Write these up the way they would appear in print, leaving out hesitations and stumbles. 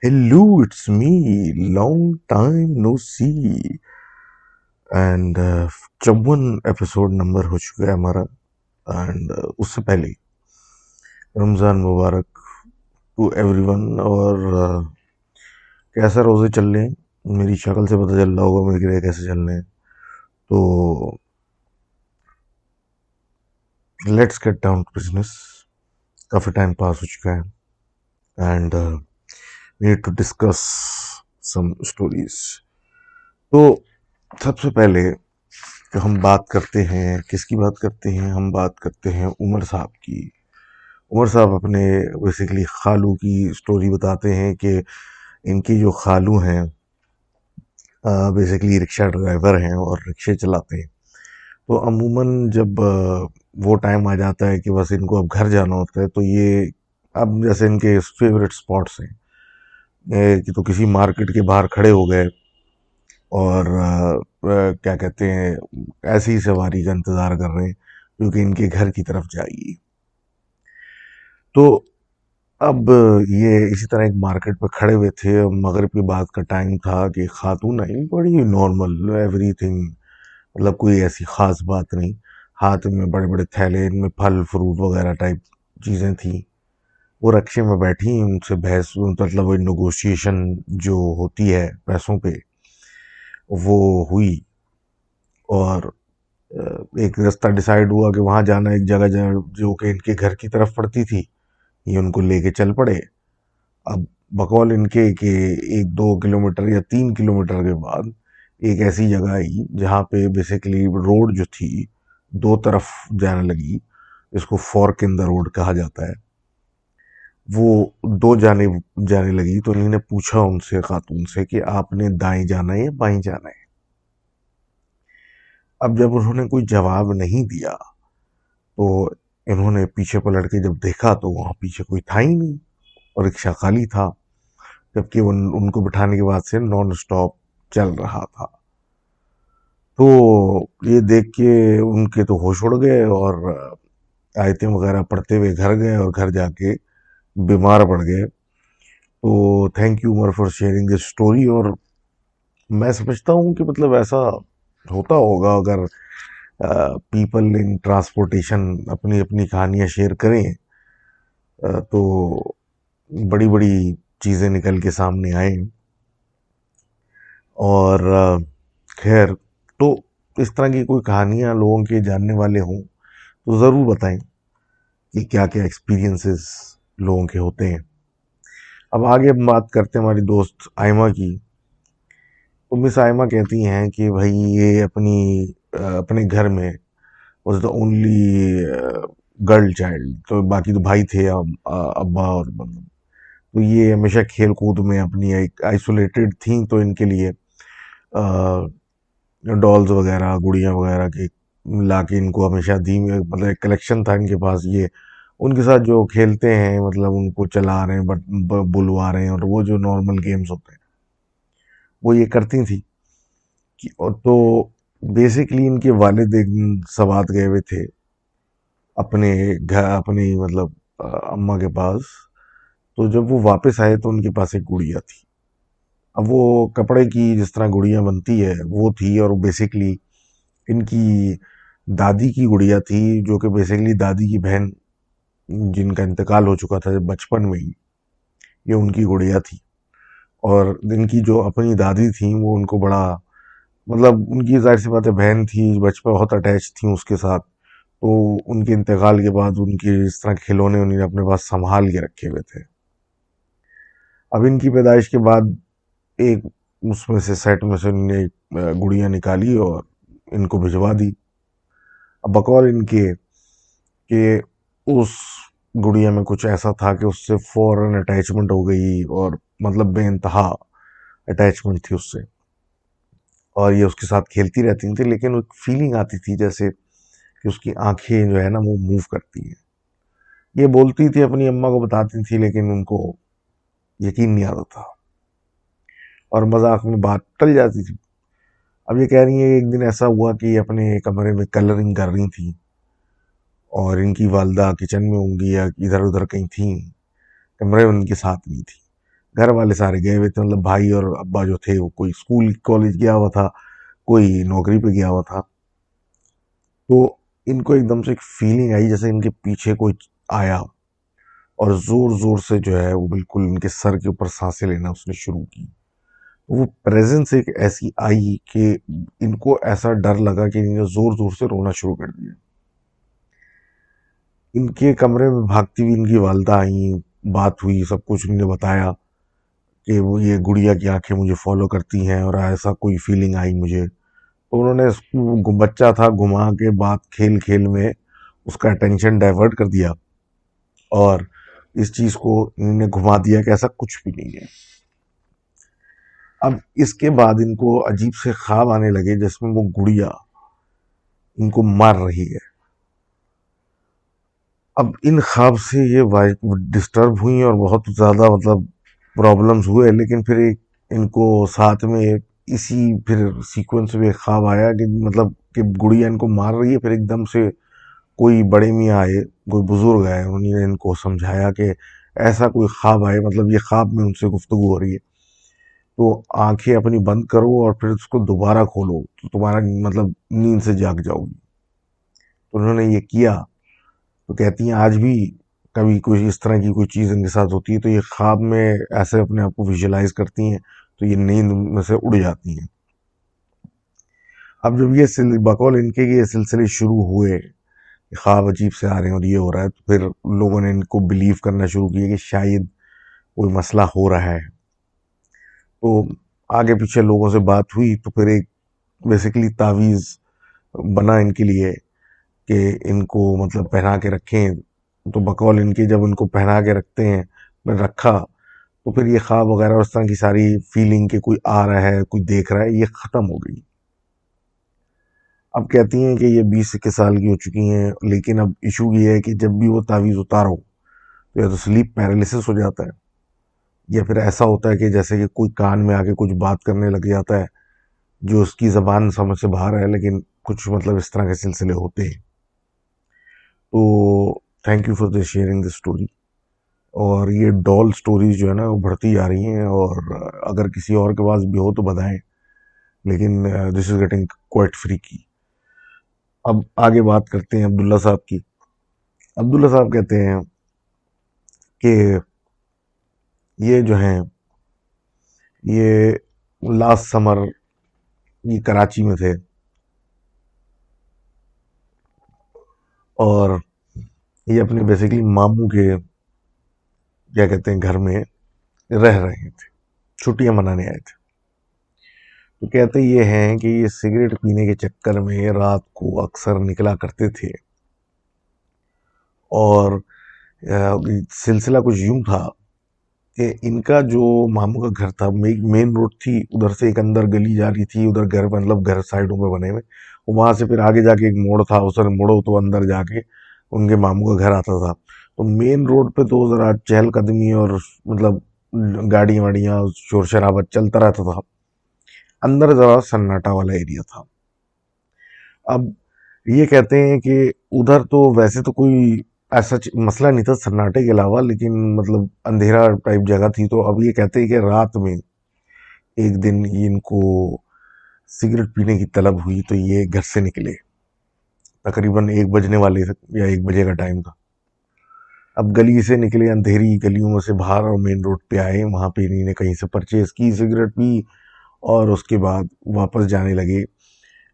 Hello, it's me. Long time no see. And 54 episode number हो चुका है हमारा. एंड उससे पहले रमज़ान मुबारक टू एवरीवन. और कैसा रोज़े चल रहे हैं, मेरी शक्ल से पता चल रहा होगा मेरे कैसे चल रहे हैं. तो let's get down to business. काफ़ी टाइम पास हो चुका है and need to discuss some stories. तो सबसे पहले तो हम बात करते हैं, किसकी बात करते हैं, हम बात करते हैं उमर साहब की. उमर साहब अपने बेसिकली खालू की स्टोरी बताते हैं कि इनकी जो खालू हैं बेसिकली रिक्शा ड्राइवर हैं और रिक्शे चलाते हैं. तो अमूमन जब वो टाइम आ जाता है कि बस इनको अब घर जाना होता है, तो ये अब जैसे इनके फेवरेट स्पॉट्स हैं कि तो किसी मार्केट के बाहर खड़े हो गए और क्या कहते हैं, ऐसी सवारी का इंतज़ार कर रहे हैं क्योंकि इनके घर की तरफ जाएगी. तो अब ये इसी तरह एक मार्केट पे खड़े हुए थे. मगरिब की बात का टाइम था कि खातून आई, बड़ी नॉर्मल एवरीथिंग, मतलब कोई ऐसी ख़ास बात नहीं. हाथ में बड़े बड़े थैले, इनमें फल फ्रूट वगैरह टाइप चीज़ें थी. वो रिक्शे में बैठी, उनसे बहस, मतलब वो नेगोशिएशन जो होती है पैसों पे, वो हुई. और एक रास्ता डिसाइड हुआ कि वहाँ जाना, एक जगह जो कि इनके घर की तरफ पड़ती थी, ये उनको लेके चल पड़े. अब बकौल इनके कि 1-2 किलोमीटर या 3 किलोमीटर के बाद एक ऐसी जगह आई जहाँ पे बेसिकली रोड जो थी दो तरफ जाने लगी. इसको फॉर्क इन द रोड कहा जाता है. वो दो जाने जाने लगी. तो इन्होंने पूछा उनसे, खातून से, कि आपने दाएं जाना है या बाएं जाना है. अब जब उन्होंने कोई जवाब नहीं दिया तो इन्होंने पीछे पलट के जब देखा तो वहाँ पीछे कोई था ही नहीं और रिक्शा खाली था, जबकि उनको बिठाने के बाद से नॉन स्टॉप चल रहा था. तो ये देख के उनके तो होश उड़ गए और आयतें वगैरह पढ़ते हुए घर गए और घर जाके बीमार पड़ गए. तो thank you Umar for sharing this story. और मैं समझता हूँ कि मतलब ऐसा होता होगा अगर पीपल इन ट्रांसपोर्टेशन अपनी अपनी कहानियाँ शेयर करें, तो बड़ी बड़ी चीज़ें निकल के सामने आए. और खैर, तो इस तरह की कोई कहानियाँ लोगों के जानने वाले हों तो ज़रूर बताएं कि क्या क्या एक्सपीरियंसेस लोगों के होते हैं. अब आगे हम बात करते हैं हमारी दोस्त आयमा की. तो मिस आयमा कहती हैं कि भाई ये अपने घर में was the only girl child. तो बाकी तो भाई थे, अब्बा और मतलब. तो ये हमेशा खेल कूद में अपनी एक आइसोलेटेड थी. तो इनके लिए डॉल्स वगैरह, गुड़िया वगैरह की ला के इनको हमेशा दी. मतलब एक कलेक्शन था इनके पास. ये उनके साथ जो खेलते हैं, मतलब उनको चला रहे हैं, बट बुलवा रहे हैं, और वो जो नॉर्मल गेम्स होते हैं वो ये करती थी. कि और तो बेसिकली इनके वालिद एक दिन सवात गए हुए थे अपने घर, अपनी मतलब अम्मा के पास. तो जब वो वापस आए तो उनके पास एक गुड़िया थी. अब वो कपड़े की जिस तरह गुड़िया बनती है वो थी, और बेसिकली इनकी दादी की गुड़िया थी, जो कि बेसिकली दादी की बहन जिनका इंतकाल हो चुका था जब बचपन में ही, ये उनकी गुड़िया थी. और इनकी जो अपनी दादी थी वो उनको बड़ा, मतलब उनकी जाहिर सी बात है बहन थी, बचपन बहुत अटैच थी उसके साथ. तो उनके इंतकाल के बाद उनके इस तरह खिलौने उन्होंने अपने पास संभाल के रखे हुए थे. अब इनकी पैदाइश के बाद एक उसमें से सेट में से उन्होंने एक गुड़िया निकाली और इनको भिजवा दी. अब बकौल इनके कि उस गुड़िया में कुछ ऐसा था कि उससे फौरन अटैचमेंट हो गई, और मतलब बेइंतहा अटैचमेंट थी उससे. और ये उसके साथ खेलती रहती थी, लेकिन एक फीलिंग आती थी जैसे कि उसकी आंखें जो है ना वो मूव करती हैं. ये बोलती थी, अपनी अम्मा को बताती थी, लेकिन उनको यकीन नहीं आता था और मजाक में बात टल जाती थी. अब ये कह रही है एक दिन ऐसा हुआ कि अपने कमरे में कलरिंग कर रही थी और इनकी वालदा किचन में होंगी या इधर उधर कहीं थी, कमरे में उनके साथ नहीं थी. घर वाले सारे गए हुए थे, मतलब भाई और अब्बा जो थे वो कोई स्कूल कॉलेज गया हुआ था, कोई नौकरी पे गया हुआ था। तो इनको एकदम से एक फीलिंग आई जैसे इनके पीछे कोई आया और जोर जोर से जो है वो बिल्कुल इनके सर के ऊपर सांसें लेना उसने शुरू की। वो प्रेजेंस एक ऐसी आई कि इनको ऐसा डर लगा कि इन्होंने जोर जोर से रोना शुरू कर दिया। इनके कमरे में भागती हुई इनकी वालदा आई, बात हुई, सब कुछ उन्होंने बताया कि वो ये गुड़िया की आंखें मुझे फॉलो करती हैं और ऐसा कोई फीलिंग आई मुझे। तो उन्होंने बच्चा था, घुमा के बात खेल खेल में उसका अटेंशन डाइवर्ट कर दिया और इस चीज को इन्होंने घुमा दिया कि ऐसा कुछ भी नहीं है। अब इसके बाद इनको अजीब से ख्वाब आने लगे जिसमें वो गुड़िया इनको मार रही है। अब इन ख्वाब से ये वाइफ डिस्टर्ब हुई और बहुत ज़्यादा मतलब प्रॉब्लम्स हुए, लेकिन फिर एक इनको साथ में इसी फिर सीक्वेंस में एक ख्वाब आया कि मतलब कि गुड़िया इनको मार रही है। फिर एकदम से कोई बड़े मियाँ आए, कोई बुजुर्ग आए, उन्होंने इनको समझाया कि ऐसा कोई ख्वाब आए, मतलब ये ख्वाब में उनसे गुफ्तगू हो रही है, तो आंखें अपनी बंद करो और फिर उसको दोबारा खोलो तो तुम्हारा मतलब नींद से जाग जाओगी। तो उन्होंने ये किया। तो कहती हैं आज भी कभी कोई इस तरह की कोई चीज़ इनके साथ होती है तो ये ख्वाब में ऐसे अपने आप को विजुलाइज करती हैं, तो ये नींद में से उड़ जाती हैं। अब जब ये बकौल इनके ये सिलसिले शुरू हुए, ख्वाब अजीब से आ रहे हैं और ये हो रहा है, तो फिर लोगों ने इनको बिलीव करना शुरू किया कि शायद कोई मसला हो रहा है। तो आगे पीछे लोगों से बात हुई तो फिर एक बेसिकली तावीज़ बना इनके लिए कि इनको मतलब पहना के रखें। तो बकौल इनके जब इनको पहना के रखते हैं, मैं रखा, तो फिर ये ख्वाब वगैरह उस तरह की सारी फीलिंग के कोई आ रहा है, कोई देख रहा है, ये ख़त्म हो गई। अब कहती हैं कि ये 20-21 साल की हो चुकी हैं, लेकिन अब इशू ये है कि जब भी वो तावीज़ उतारो तो या तो स्लीप पैरालिसिस हो जाता है या फिर ऐसा होता है कि जैसे कि कोई कान में आके कुछ बात करने लग जाता है जो उसकी ज़बान समझ से बाहर है, लेकिन कुछ मतलब इस तरह के सिलसिले होते हैं। तो thank you for the sharing this story. और ये डॉल स्टोरीज जो है ना वो बढ़ती जा रही हैं, और अगर किसी और के पास भी हो तो बताएं, लेकिन this is getting quite freaky. अब आगे बात करते हैं अब्दुल्ला साहब की। अब्दुल्ला साहब कहते हैं कि ये जो हैं ये लास्ट समर ये कराची में थे और ये अपने बेसिकली मामू के क्या कहते हैं घर में रह रहे थे, छुट्टियां मनाने आए थे। तो कहते ये हैं कि ये सिगरेट पीने के चक्कर में रात को अक्सर निकला करते थे और सिलसिला कुछ यूं था कि इनका जो मामू का घर था, मेन रोड थी, उधर से एक अंदर गली जा रही थी, उधर घर मतलब घर साइडों में बने हुए, वहां से फिर आगे जाके एक मोड़ था, उस मोड़ो तो अंदर जाके उनके मामू का घर आता था। तो मेन रोड पे तो जरा चहलकदमी और मतलब गाड़ियां वाड़ियां शोर शराबा चलता रहता था, अंदर जरा सन्नाटा वाला एरिया था। अब ये कहते हैं कि उधर तो वैसे तो कोई ऐसा मसला नहीं था सन्नाटे के अलावा, लेकिन मतलब अंधेरा टाइप जगह थी। तो अब ये कहते हैं कि रात में एक दिन इनको सिगरेट पीने की तलब हुई तो ये घर से निकले, तकरीबन 1 बजने वाले थे या 1 बजे का टाइम था। अब गली से निकले, अंधेरी गलियों में से बाहर और मेन रोड पे आए, वहां पे इन्होंने कहीं से परचेज की, सिगरेट पी और उसके बाद वापस जाने लगे।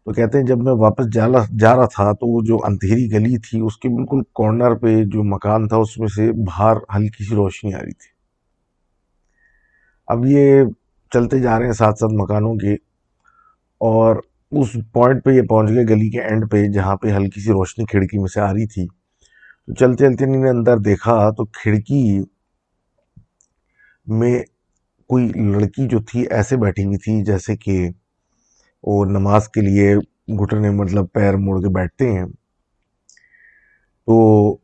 तो कहते हैं जब मैं वापस जा रहा था तो वो जो अंधेरी गली थी उसके बिल्कुल कॉर्नर पे जो मकान था उसमें से बाहर हल्की सी रोशनी आ रही थी। अब ये चलते जा रहे हैं साथ साथ मकानों के, और उस पॉइंट पे ये पहुंच गए गली के एंड पे जहाँ पे हल्की सी रोशनी खिड़की में से आ रही थी। तो चलते चलते इन्होंने अंदर देखा तो खिड़की में कोई लड़की जो थी ऐसे बैठी हुई थी जैसे कि वो नमाज के लिए घुटने मतलब पैर मोड़ के बैठते हैं। तो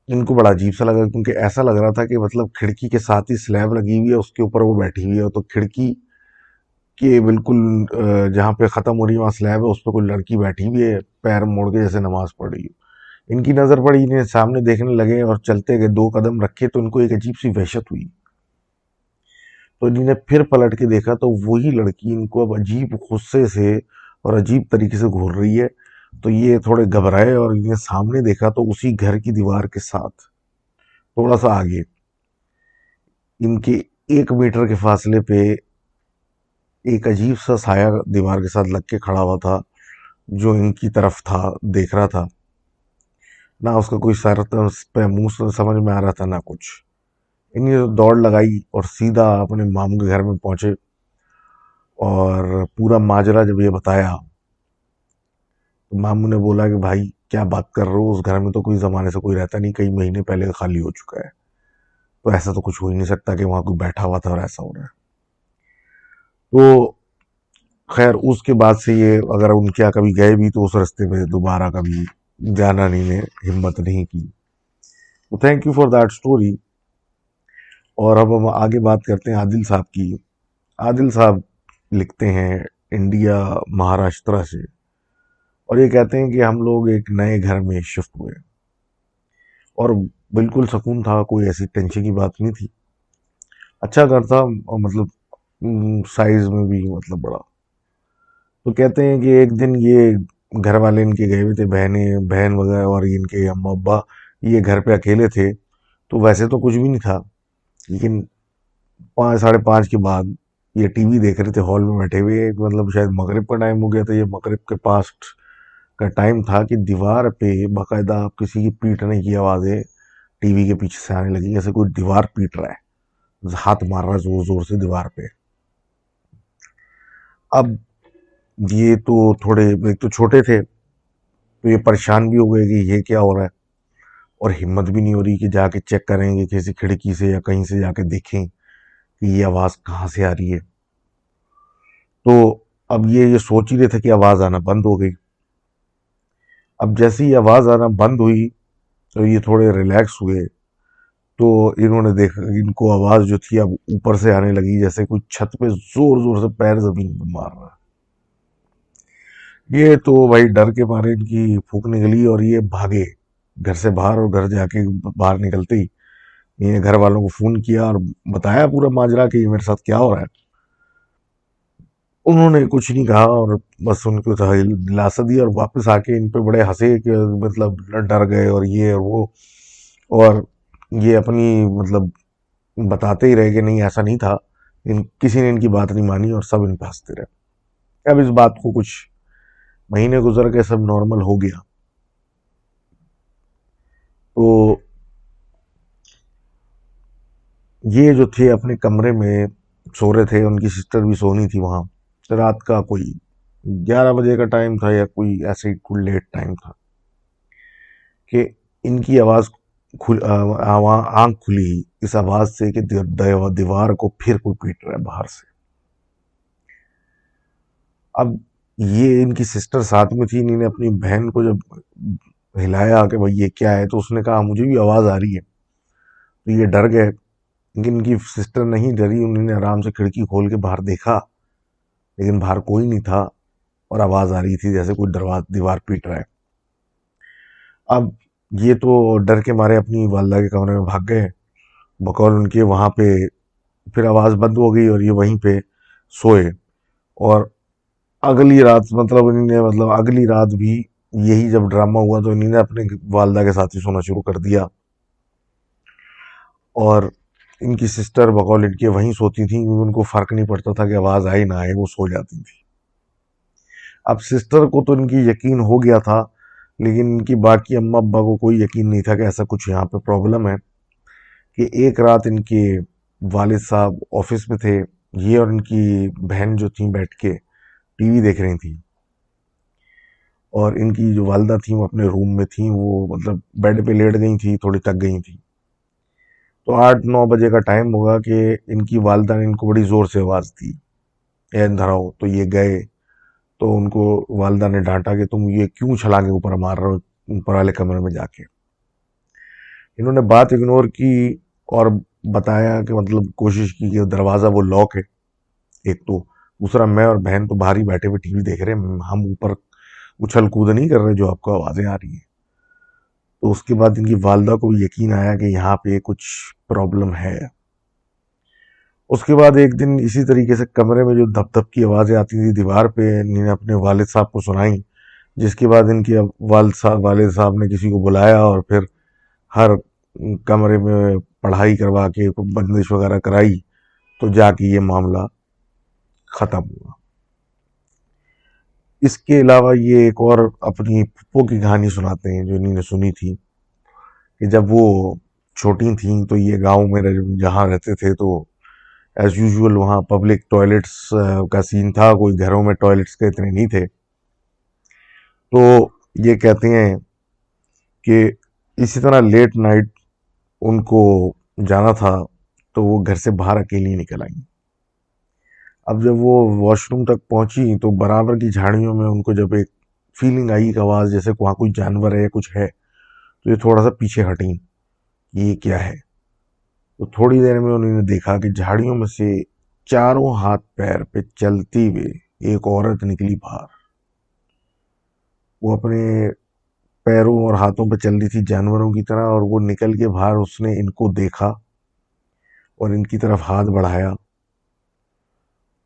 इनको बड़ा अजीब सा लगा क्योंकि ऐसा लग रहा था कि मतलब खिड़की के साथ ही स्लैब लगी हुई है, उसके ऊपर वो बैठी हुई है, तो खिड़की के बिल्कुल जहाँ पे ख़त्म हो रही है वहाँ स्लैब है, उस पर कोई लड़की बैठी हुई है पैर मोड़ के जैसे नमाज पढ़ रही है। इनकी नज़र पड़ी, इन्हें सामने देखने लगे और चलते गए, 2 कदम रखे तो इनको एक अजीब सी वहशत हुई। तो इन्होंने फिर पलट के देखा तो वही लड़की इनको अब अजीब गुस्से से और अजीब तरीके से घूर रही है। तो ये थोड़े घबराए और इन्हें सामने देखा तो उसी घर की दीवार के साथ थोड़ा सा आगे इनके 1 मीटर के फासले पे एक अजीब सा साया दीवार के साथ लग के खड़ा हुआ था, जो इनकी तरफ था, देख रहा था। ना उसका कोई सर पे मुंह से समझ में आ रहा था ना कुछ। इन्हें तो दौड़ लगाई और सीधा अपने मामू के घर में पहुंचे और पूरा माजरा जब ये बताया तो मामू ने बोला कि भाई क्या बात कर रहे हो, उस घर में तो कोई जमाने से कोई रहता नहीं, कई महीने पहले खाली हो चुका है, तो ऐसा तो कुछ हो ही नहीं सकता कि वहां कोई बैठा हुआ था और ऐसा हो रहा है। तो खैर उसके बाद से ये अगर उनके यहाँ कभी गए भी तो उस रास्ते में दोबारा कभी जाना नहीं ने हिम्मत नहीं की। तो thank you for that story. और अब हम आगे बात करते हैं आदिल साहब की। आदिल साहब लिखते हैं इंडिया महाराष्ट्र से और ये कहते हैं कि हम लोग एक नए घर में शिफ्ट हुए और बिल्कुल सुकून था, कोई ऐसी टेंशन की बात नहीं थी। अच्छा घर था और मतलब साइज में भी मतलब बड़ा। तो कहते हैं कि एक दिन ये घर वाले इनके गए हुए थे, बहन वगैरह और इनके अम्मा अब्बा, ये घर पे अकेले थे। तो वैसे तो कुछ भी नहीं था, लेकिन 5 साढ़े 5 के बाद ये टीवी देख रहे थे हॉल में बैठे हुए, मतलब शायद मगरिब का टाइम हो गया था, ये मगरिब के पास्ट का टाइम था कि दीवार पे बाकायदा किसी की पीटने की आवाज़ें टीवी के पीछे से आने लगी, जैसे कोई दीवार पीट रहा है, हाथ मार रहा है जोर जोर से दीवार पे। अब ये तो थोड़े, एक तो छोटे थे तो ये परेशान भी हो गए कि ये क्या हो रहा है, और हिम्मत भी नहीं हो रही कि जाके चेक करेंगे किसी खिड़की से या कहीं से जाके देखें कि ये आवाज़ कहाँ से आ रही है। तो अब ये सोच ही रहे थे कि आवाज़ आना बंद हो गई। अब जैसे ही आवाज़ आना बंद हुई तो ये थोड़े रिलैक्स हुए। तो इन्होंने देखा, इनको आवाज़ जो थी अब ऊपर से आने लगी, जैसे कोई छत पे जोर जोर से पैर जमीन पे मार रहा है। ये तो भाई डर के मारे इनकी फूंक निकली और ये भागे घर से बाहर, और घर जाके बाहर निकलते ही ये घर वालों को फोन किया और बताया पूरा माजरा कि ये मेरे साथ क्या हो रहा है। उन्होंने कुछ नहीं कहा और बस उनको दिलासा दिया और वापस आके इन पे बड़े हंसे कि मतलब डर गए और ये और वो। और ये अपनी मतलब बताते ही रहे कि नहीं ऐसा नहीं था, किसी ने इनकी बात नहीं मानी और सब इन पे हंसते रहे। अब इस बात को कुछ महीने गुजर के सब नॉर्मल हो गया। तो ये जो थे अपने कमरे में सो रहे थे, उनकी सिस्टर भी सोनी थी वहां। रात का कोई 11 बजे का टाइम था या कोई ऐसे ही कोई लेट टाइम था कि इनकी आवाज आंख खुली इस आवाज से कि दीवार को फिर कोई पीट रहा है बाहर से। अब ये इनकी सिस्टर साथ में थी, इन्होंने अपनी बहन को जब हिलाया कि भाई ये क्या है, तो उसने कहा मुझे भी आवाज आ रही है। तो ये डर गए, लेकिन इनकी सिस्टर नहीं डरी, उन्होंने आराम से खिड़की खोल के बाहर देखा, लेकिन बाहर कोई नहीं था और आवाज आ रही थी जैसे कोई दीवार पीट रहा है। अब ये तो डर के मारे अपनी वालदा के कमरे में भाग गए, बकौल उनके वहां पे फिर आवाज बंद हो गई और ये वहीं पे सोए। और अगली रात मतलब इन्होंने मतलब अगली रात भी यही जब ड्रामा हुआ तो इन्होंने अपने वालदा के साथ ही सोना शुरू कर दिया और इनकी सिस्टर बकौल इनके वहीं सोती थी, उनको फर्क नहीं पड़ता था कि आवाज आए ना आए, वो सो जाती थी। अब सिस्टर को तो इनकी यकीन हो गया था, लेकिन इनकी बाकी अम्मा अब्बा को कोई यकीन नहीं था कि ऐसा कुछ यहाँ पे प्रॉब्लम है। कि एक रात इनके वालिद साहब ऑफिस में थे, ये और इनकी बहन जो थी बैठ के टीवी देख रही थी, और इनकी जो वालदा थी वो अपने रूम में थी, वो मतलब बेड पे लेट गई थी, थोड़ी थक गई थी। तो 8-9 बजे का टाइम होगा कि इनकी वालदा ने इनको बड़ी ज़ोर से आवाज़ दी, ए अंदर आओ। तो ये गए, तो उनको वालदा ने डांटा कि तुम ये क्यों छलांगे ऊपर मार रहे हो ऊपर वाले कमरे में जाके। इन्होंने बात इग्नोर की और बताया कि मतलब कोशिश की कि दरवाज़ा वो लॉक है एक तो, दूसरा मैं और बहन तो बाहर ही बैठे हुए टीवी देख रहे हैं, हम ऊपर उछल कूद नहीं कर रहे जो आपको आवाज़ें आ रही हैं। तो उसके बाद इनकी वालदा को यकीन आया कि यहाँ पे कुछ प्रॉब्लम है। उसके बाद एक दिन इसी तरीके से कमरे में जो धप धप की आवाज़ें आती थी दीवार पे, इन्होंने अपने वालिद साहब को सुनाई, जिसके बाद इनके वालिद साहब ने किसी को बुलाया और फिर हर कमरे में पढ़ाई करवा के बंदिश वगैरह कराई, तो जाके ये मामला ख़त्म हुआ। इसके अलावा ये एक और अपनी फूफो की कहानी सुनाते हैं जो इन्होंने सुनी थी, कि जब वो छोटी थी तो ये गांव में जहाँ रहते थे तो एज यूजुअल वहाँ पब्लिक टॉयलेट्स का सीन था, कोई घरों में टॉयलेट्स के इतने नहीं थे। तो ये कहते हैं कि इसी तरह लेट नाइट उनको जाना था, तो वो घर से बाहर अकेली निकल आई। अब जब वो वॉशरूम तक पहुंची तो बराबर की झाड़ियों में उनको जब एक फीलिंग आई कि आवाज़ जैसे वहाँ कोई जानवर है या कुछ है, तो ये थोड़ा सा पीछे हटी, ये क्या है। तो थोड़ी देर में उन्होंने देखा कि झाड़ियों में से चारों हाथ पैर पे चलती हुई एक औरत निकली बाहर। वो अपने पैरों और हाथों पे चल रही थी जानवरों की तरह, और वो निकल के बाहर उसने इनको देखा और इनकी तरफ हाथ बढ़ाया,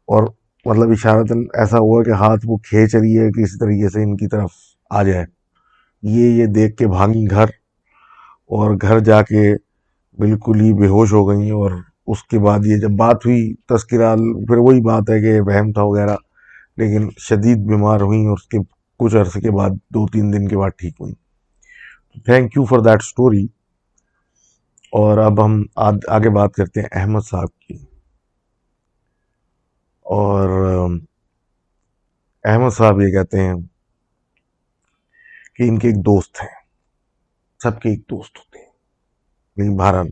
और मतलब इशारतन ऐसा हुआ कि हाथ वो खींच रही है कि इस तरीके से इनकी तरफ आ जाए। ये देख के भागी घर, और घर जाके बिल्कुल ही बेहोश हो गई। और उसके बाद ये जब बात हुई तस्किरा, फिर वही बात है कि वहम था वगैरह, लेकिन शदीद बीमार हुई और उसके कुछ अरसे के बाद 2-3 दिन के बाद ठीक हुई। Thank you for that story. और अब हम आगे बात करते हैं अहमद साहब की। और अहमद साहब ये कहते हैं कि इनके एक दोस्त हैं, सबके एक दोस्त होते हैं, लेकिन बहरहाल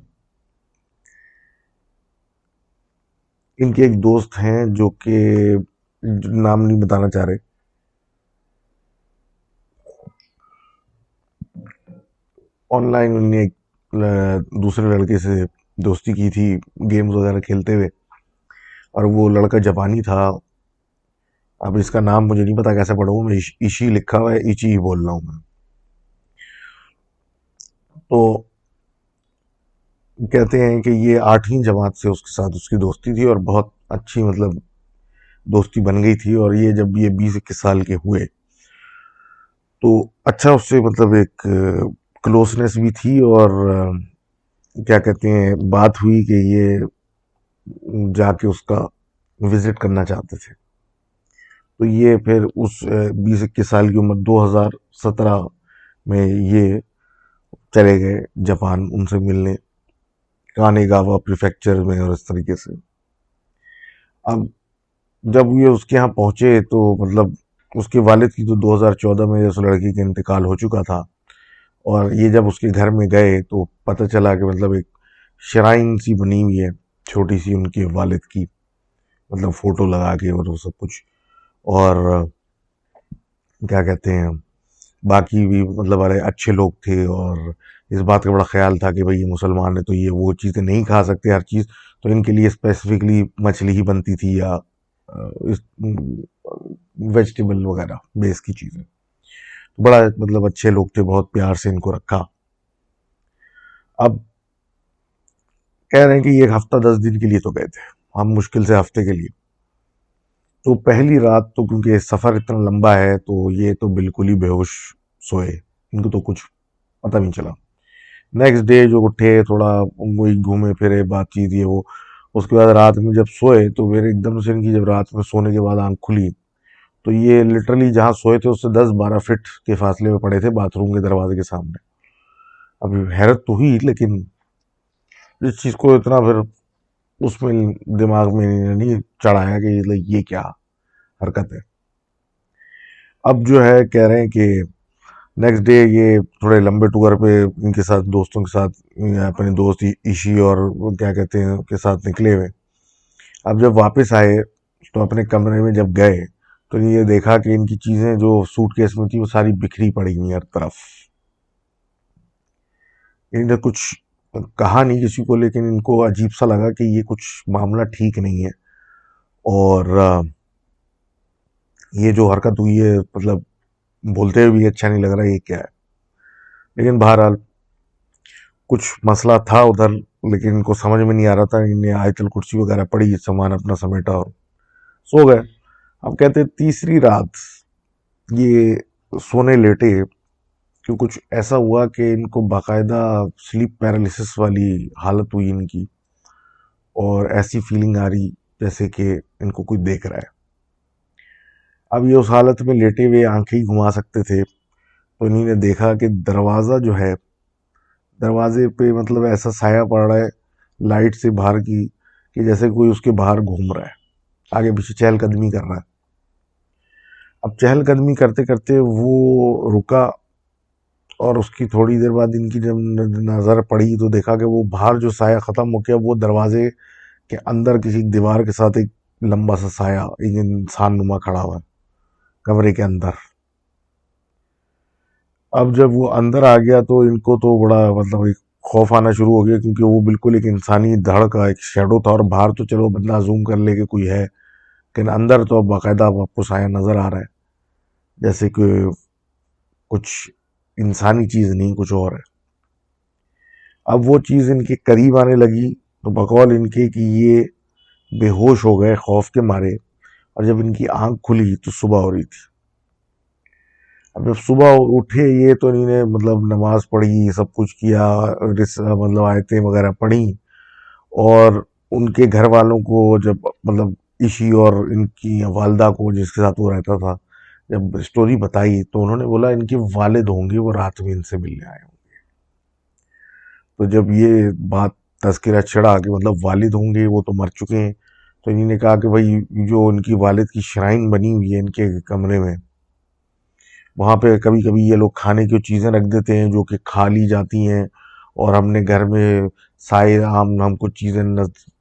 इनके एक दोस्त हैं जो कि नाम नहीं बताना चाह रहे। ऑनलाइन उन्होंने एक दूसरे लड़के से दोस्ती की थी गेम्स वगैरह खेलते हुए, और वो लड़का जापानी था। अब इसका नाम मुझे नहीं पता कैसे पढ़ूँ मैं, इशी लिखा हुआ है, इची ही बोल रहा हूँ मैं। तो कहते हैं कि ये 8वीं जमात से उसके साथ उसकी दोस्ती थी, और बहुत अच्छी मतलब दोस्ती बन गई थी। और ये जब ये 20-21 साल के हुए तो अच्छा उससे मतलब एक क्लोजनेस भी थी, और क्या कहते हैं बात हुई कि ये जाके उसका विजिट करना चाहते थे। तो ये फिर उस 20-21 साल की उम्र 2017 में ये चले गए जापान उनसे मिलने, कानेगावा प्रीफेक्चर में, और इस तरीके से। अब जब ये उसके यहाँ पहुंचे तो मतलब उसके वालिद की तो 2014 में उस लड़की का इंतकाल हो चुका था, और ये जब उसके घर में गए तो पता चला कि मतलब एक श्राइन सी बनी हुई है छोटी सी उनके वालिद की, मतलब फोटो लगा के और वो सब कुछ। और क्या कहते हैं बाकी भी मतलब बड़े अच्छे लोग थे, और इस बात का बड़ा ख्याल था कि भाई ये मुसलमान है तो ये वो चीज़ें नहीं खा सकते हर चीज़, तो इनके लिए स्पेसिफिकली मछली ही बनती थी, या इस वेजिटेबल वगैरह बेस की चीज़ें। बड़ा मतलब अच्छे लोग थे, बहुत प्यार से इनको रखा। अब कह रहे हैं कि ये हफ्ता 10 दिन के लिए तो गए थे हम, मुश्किल से हफ्ते के लिए। तो पहली रात तो क्योंकि सफ़र इतना लंबा है तो ये तो बिल्कुल ही बेहोश सोए, इनको तो कुछ पता नहीं चला। नेक्स्ट डे जो उठे थोड़ा वही घूमे फिरे बातचीत ये वो, उसके बाद रात में जब सोए तो मेरे एकदम से इनकी जब रात में सोने के बाद आंख खुली तो ये लिटरली जहाँ सोए थे उससे 10-12 फीट के फासले में पड़े थे बाथरूम के दरवाजे के सामने। अभी हैरत तो हुई, लेकिन इस चीज़ को इतना फिर उसमें दिमाग में नहीं चढ़ाया कि ये क्या हरकत है। अब जो है कह रहे हैं कि नेक्स्ट डे ये थोड़े लंबे टूर पे इनके साथ दोस्तों के साथ अपने दोस्त ईशी और वो क्या कहते हैं के साथ निकले हुए। अब जब वापस आए तो अपने कमरे में जब गए तो ये देखा कि इनकी चीज़ें जो सूटकेस में थी वो सारी बिखरी पड़ी हुई हर तरफ। इन्होंने कुछ कहा नहीं किसी को, लेकिन इनको अजीब सा लगा कि ये कुछ मामला ठीक नहीं है, और ये जो हरकत हुई है मतलब बोलते हुए भी अच्छा नहीं लग रहा ये क्या है। लेकिन बहरहाल कुछ मसला था उधर, लेकिन इनको समझ में नहीं आ रहा था। इन्हें आयतल कुर्सी वगैरह पड़ी, सामान अपना समेटा और सो गए। अब कहते तीसरी रात ये सोने लेटे कि कुछ ऐसा हुआ कि इनको बाकायदा स्लीप पैरालिसिस वाली हालत हुई इनकी, और ऐसी फीलिंग आ रही जैसे कि इनको कोई देख रहा है। अब ये उस हालत में लेटे हुए आंखें ही घुमा सकते थे, तो इन्हीं ने देखा कि दरवाज़ा जो है, दरवाजे पे मतलब ऐसा साया पड़ रहा है लाइट से बाहर की, कि जैसे कोई उसके बाहर घूम रहा है, आगे पीछे चहलकदमी कर रहा है। अब चहलकदमी करते करते वो रुका, और उसकी थोड़ी देर बाद इनकी जब नज़र पड़ी तो देखा कि वो बाहर जो साया ख़त्म हो गया, वो दरवाजे के अंदर किसी दीवार के साथ एक लंबा सा साया, एक इंसान नुमा खड़ा हुआ है कमरे के अंदर। अब जब वो अंदर आ गया तो इनको तो बड़ा मतलब एक खौफ आना शुरू हो गया, क्योंकि वो बिल्कुल एक इंसानी धड़ का एक शेडो था, और बाहर तो चलो बंदा जूम कर ले कि कोई है, लेकिन अंदर तो अब बाकायदा आपको साया नजर आ रहा है, जैसे कि कुछ इंसानी चीज नहीं, कुछ और है। अब वो चीज इनके करीब आने लगी तो बकौल इनके कि ये बेहोश हो गए खौफ के मारे, और जब इनकी आंख खुली तो सुबह हो रही थी। अब जब सुबह उठे ये तो इन्होंने मतलब नमाज पढ़ी, सब कुछ किया, मतलब आयतें वगैरह पढ़ी, और उनके घर वालों को जब मतलब इशी और इनकी वालदा को जिसके साथ वो रहता था, जब स्टोरी बताई तो उन्होंने बोला इनके वालिद होंगे, वो रात में इनसे मिलने आए होंगे। तो जब ये बात तस्करा चढ़ा कि मतलब वालिद होंगे, वो तो मर चुके हैं, तो इन्हीं ने कहा कि भाई जो उनकी वालिद की श्राइन बनी हुई है इनके कमरे में, वहाँ पे कभी कभी ये लोग खाने की चीज़ें रख देते हैं जो कि खा ली जाती हैं, और हमने घर में साए हमको चीज़ें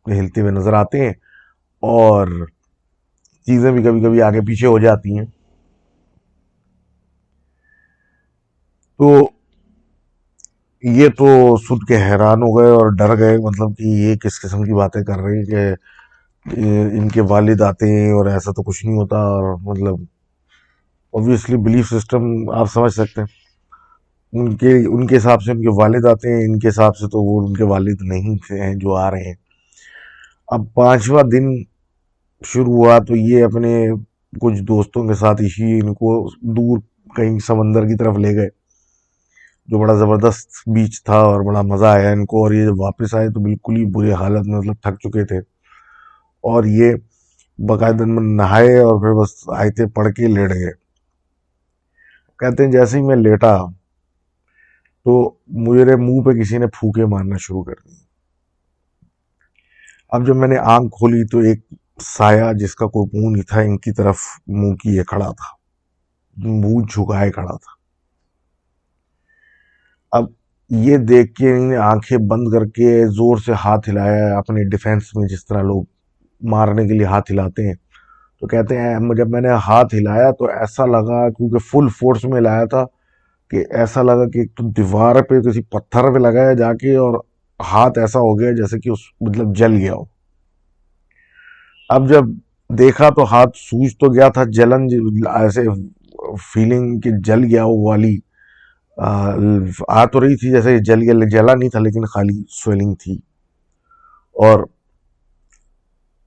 हिलते हुए नज़र आते हैं, और चीज़ें भी कभी कभी आगे पीछे हो जाती हैं। तो ये तो सुन के हैरान हो गए और डर गए, मतलब कि ये किस किस्म की बातें कर रहे हैं कि इनके वालिद आते हैं और ऐसा तो कुछ नहीं होता, और मतलब ऑब्वियसली बिलीफ सिस्टम आप समझ सकते हैं। उनके उनके हिसाब से उनके वालिद आते हैं, इनके हिसाब से तो वो उनके वालिद नहीं थे हैं जो आ रहे हैं। अब पांचवा दिन शुरू हुआ तो ये अपने कुछ दोस्तों के साथ इसी इनको दूर कहीं समंदर की तरफ ले गए, जो बड़ा ज़बरदस्त बीच था और बड़ा मज़ा आया इनको। और ये जब वापस आए तो बिल्कुल ही बुरे हालत में, मतलब थक चुके थे, और ये बाकायदा में नहाए और फिर बस आयते पढ़ के लेट गए। कहते हैं जैसे ही मैं लेटा तो मेरे मुंह पे किसी ने फूके मारना शुरू कर दी। अब जब मैंने आंख खोली तो एक साया जिसका कोई मुंह नहीं था इनकी तरफ मुंह किए खड़ा था, मुंह झुकाए खड़ा था। अब ये देख के इन्होंने आंखें बंद करके जोर से हाथ हिलाया, अपने डिफेंस में जिस तरह लोग मारने के लिए हाथ हिलाते हैं। तो कहते हैं जब मैंने हाथ हिलाया तो ऐसा लगा, क्योंकि फुल फोर्स में हिलाया था, कि ऐसा लगा कि एक तो दीवार पे किसी पत्थर पे लगाया जाके, और हाथ ऐसा हो गया जैसे कि उस मतलब जल गया हो। अब जब देखा तो हाथ सूज तो गया था, जलन ऐसे फीलिंग कि जल गया वो वाली आ, आ तो रही थी जैसे जल गया, जला नहीं था लेकिन खाली स्वेलिंग थी। और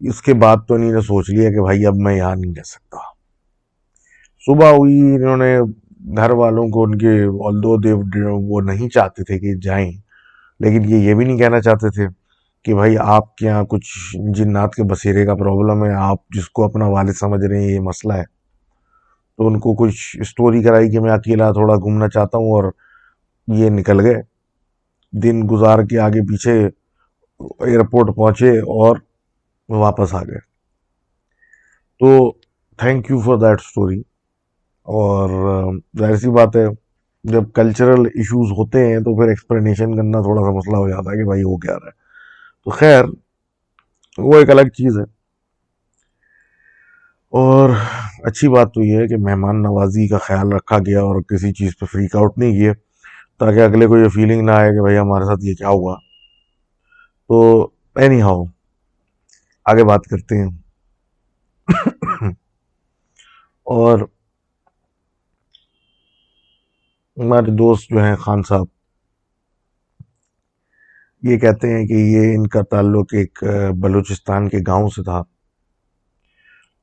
इसके बाद तो इन्होंने सोच लिया कि भाई अब मैं यहाँ नहीं रह सकता। सुबह हुई, इन्होंने घर वालों को उनके ऑल्दो देव वो नहीं चाहते थे कि जाएं, लेकिन ये भी नहीं कहना चाहते थे कि भाई आपके यहाँ कुछ जिन्नात के बसेरे का प्रॉब्लम है, आप जिसको अपना वालिद समझ रहे हैं ये मसला है। तो उनको कुछ स्टोरी कराई कि मैं अकेला थोड़ा घूमना चाहता हूँ, और ये निकल गए। दिन गुजार के आगे पीछे एयरपोर्ट पहुंचे और वापस आ गए। तो thank you for that story. और जाहिर सी बात है, जब कल्चरल इश्यूज होते हैं तो फिर एक्सप्लेनेशन करना थोड़ा सा मसला हो जाता है कि भाई हो क्या रहा है। तो खैर, वो एक अलग चीज़ है। और अच्छी बात तो ये है कि मेहमान नवाजी का ख्याल रखा गया और किसी चीज़ पे फ्रीक आउट नहीं किए, ताकि अगले को ये फीलिंग ना आए कि भाई हमारे साथ ये क्या हुआ। तो एनी हाउ, आगे बात करते हैं। और हमारे दोस्त जो हैं खान साहब, ये कहते हैं कि ये इनका ताल्लुक एक बलूचिस्तान के गांव से था,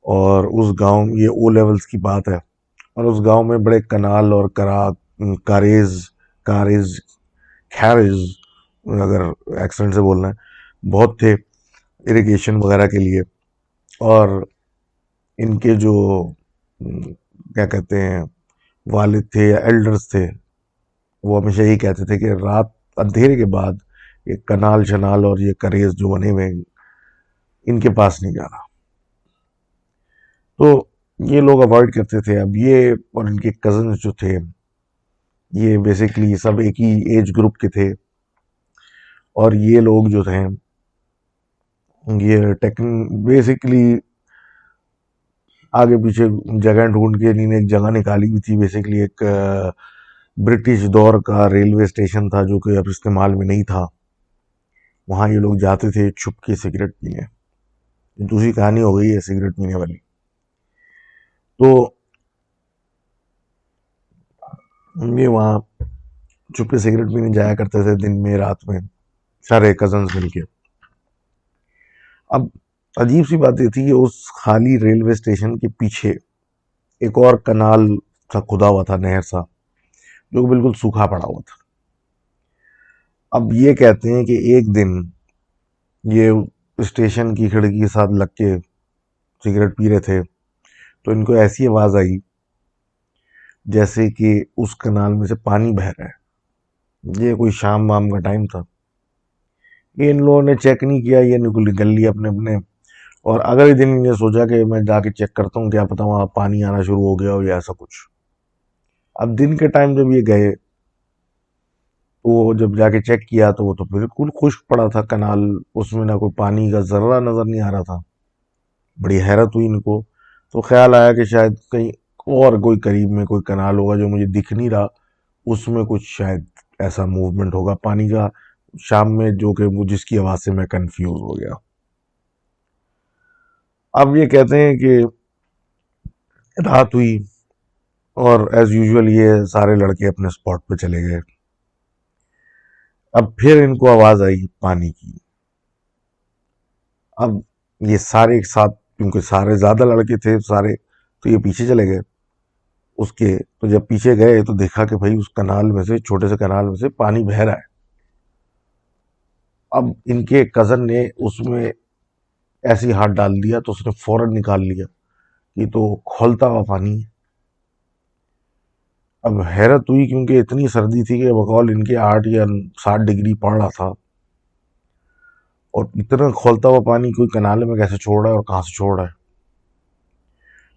और उस गांव, ये ओ लेवल्स की बात है, और उस गांव में बड़े कनाल और कारेज कारेज खैरेज, अगर एक्सेंट से बोलना है, बहुत थे इरिगेशन वगैरह के लिए। और इनके जो क्या कहते हैं, वालिद थे या एल्डर्स थे, वो हमेशा यही कहते थे कि रात अंधेरे के बाद ये कनाल शनाल और ये करेज जो बने हुए हैं, इनके पास नहीं जाना। तो ये लोग अवॉइड करते थे। अब ये और इनके कजन्स जो थे, ये बेसिकली सब एक ही एज ग्रुप के थे, और ये लोग जो थे, ये टेक बेसिकली आगे पीछे जगह ढूंढ के इन्होंने एक जगह निकाली हुई थी। बेसिकली एक ब्रिटिश दौर का रेलवे स्टेशन था जो कि अब इस्तेमाल में नहीं था। वहाँ ये लोग जाते थे छुप के सिगरेट पीने। दूसरी कहानी हो गई है सिगरेट पीने वाली। तो ये वहाँ छुप के सिगरेट पीने जाया करते थे दिन में रात में, सारे कजन्स मिलके। अब अजीब सी बात ये थी कि उस खाली रेलवे स्टेशन के पीछे एक और कनाल सा खुदा हुआ था, नहर सा, जो बिल्कुल सूखा पड़ा हुआ था। अब ये कहते हैं कि एक दिन ये स्टेशन की खिड़की के साथ लग के सिगरेट पी रहे थे, तो इनको ऐसी आवाज आई जैसे कि उस कनाल में से पानी बह रहा है। ये कोई शाम वाम का टाइम था। ये इन लोगों ने चेक नहीं किया, ये निकल लिया अपने अपने। और अगले दिन इन्हें सोचा कि मैं जाके चेक करता हूँ, क्या पता वहां पानी आना शुरू हो गया हो या ऐसा कुछ। अब दिन के टाइम जब ये गए, तो वो जब जाके चेक किया तो वो तो बिल्कुल खुश्क पड़ा था कनाल, उसमें ना कोई पानी का जर्रा नजर नहीं आ रहा था। बड़ी हैरत हुई इनको। तो ख्याल आया कि शायद कहीं और कोई करीब में कोई कनाल होगा जो मुझे दिख नहीं रहा, उसमें कुछ शायद ऐसा मूवमेंट होगा पानी का शाम में, जो कि जिसकी आवाज से मैं कंफ्यूज हो गया। अब ये कहते हैं कि रात हुई, और एज यूजुअल ये सारे लड़के अपने स्पॉट पे चले गए। अब फिर इनको आवाज आई पानी की। अब ये सारे एक साथ, क्योंकि सारे ज्यादा लड़के थे सारे, तो ये पीछे चले गए उसके। तो जब पीछे गए तो देखा कि भाई उस कनाल में से, छोटे से कनाल में से पानी बह रहा है। अब इनके कजन ने उसमें ऐसे ही हाथ डाल दिया तो उसने फौरन निकाल लिया, ये तो खौलता हुआ पानी है। अब हैरत हुई, क्योंकि इतनी सर्दी थी कि बकौल इनके 8 या 7 डिग्री पड़ रहा था, और इतना खौलता हुआ पानी कोई कनाल में कैसे छोड़ रहा है और कहाँ से छोड़ रहा है।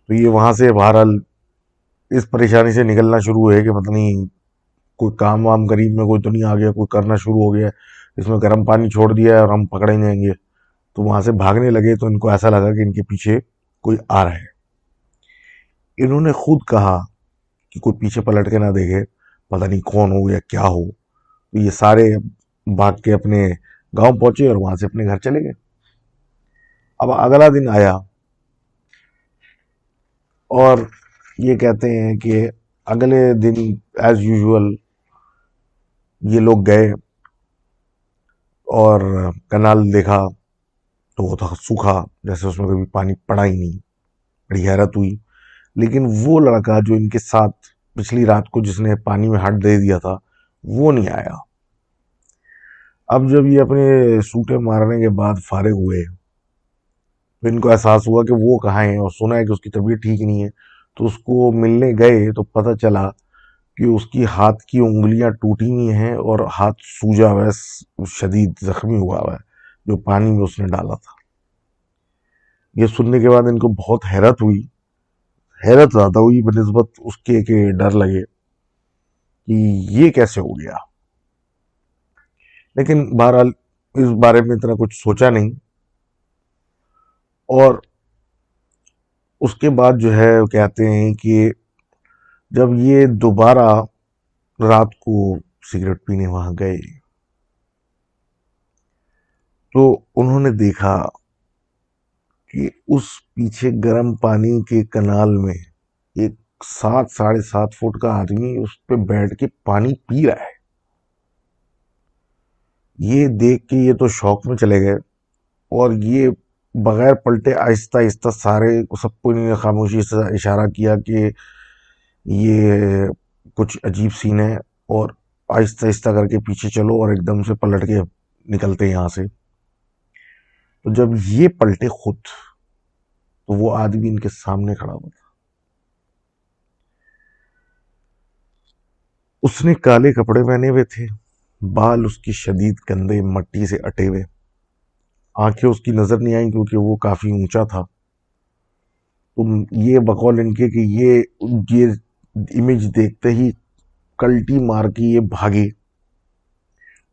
तो ये वहां से बहरहाल इस परेशानी से निकलना शुरू हुए कि पता नहीं कोई काम वाम करीब में कोई तो नहीं आ गया, कोई करना शुरू हो गया, इसमें गर्म पानी छोड़ दिया है और हम पकड़े जाएंगे। तो वहां से भागने लगे, तो इनको ऐसा लगा कि इनके पीछे कोई आ रहा है। इन्होंने खुद कहा कि कोई पीछे पलट के ना देखे, पता नहीं कौन हो या क्या हो। तो ये सारे भाग के अपने गांव पहुंचे और वहां से अपने घर चले गए। अब अगला दिन आया, और ये कहते हैं कि अगले दिन एज यूजुअल ये लोग गए और कनाल देखा, तो वो था सूखा, जैसे उसमें कभी पानी पड़ा ही नहीं। बड़ी हैरत हुई। लेकिन वो लड़का जो इनके साथ पिछली रात को जिसने पानी में हाथ दे दिया था, वो नहीं आया। अब जब ये अपने सूटे मारने के बाद फारिग हुए, तो इनको एहसास हुआ कि वो कहाँ है, और सुना है कि उसकी तबीयत ठीक नहीं है। तो उसको मिलने गए तो पता चला कि उसकी हाथ की उंगलियां टूटी हुई हैं और हाथ सूजा हुआ है, शदीद जख्मी हुआ हुआ है, जो पानी में उसने डाला था। ये सुनने के बाद इनको बहुत हैरत हुई, हैरत ज्यादा हुई बनिस्बत उसके के डर लगे कि ये कैसे हो गया। लेकिन बहरहाल इस बारे में इतना कुछ सोचा नहीं। और उसके बाद जो है कहते हैं कि जब ये दोबारा रात को सिगरेट पीने वहां गए, तो उन्होंने देखा कि उस पीछे गर्म पानी के कनाल में एक 7 साढ़े 7 फुट का आदमी उस पे बैठ के पानी पी रहा है। ये देख के ये तो शौक में चले गए, और ये बगैर पलटे आहिस्ता आहिस्ता सारे सबको इन्होंने खामोशी से इशारा किया कि ये कुछ अजीब सीन है, और आहिस्ता आहिस्ता करके पीछे चलो, और एकदम से पलट के निकलते हैं यहाँ से। तो जब ये पलटे खुद, तो वो आदमी इनके सामने खड़ा हुआ था। उसने काले कपड़े पहने हुए थे, बाल उसकी शदीद गंदे मट्टी से अटे हुए, आंखें उसकी नजर नहीं आई क्योंकि वो काफी ऊंचा था। तो ये बकौल इनके कि ये इमेज देखते ही कल्टी मार के ये भागे,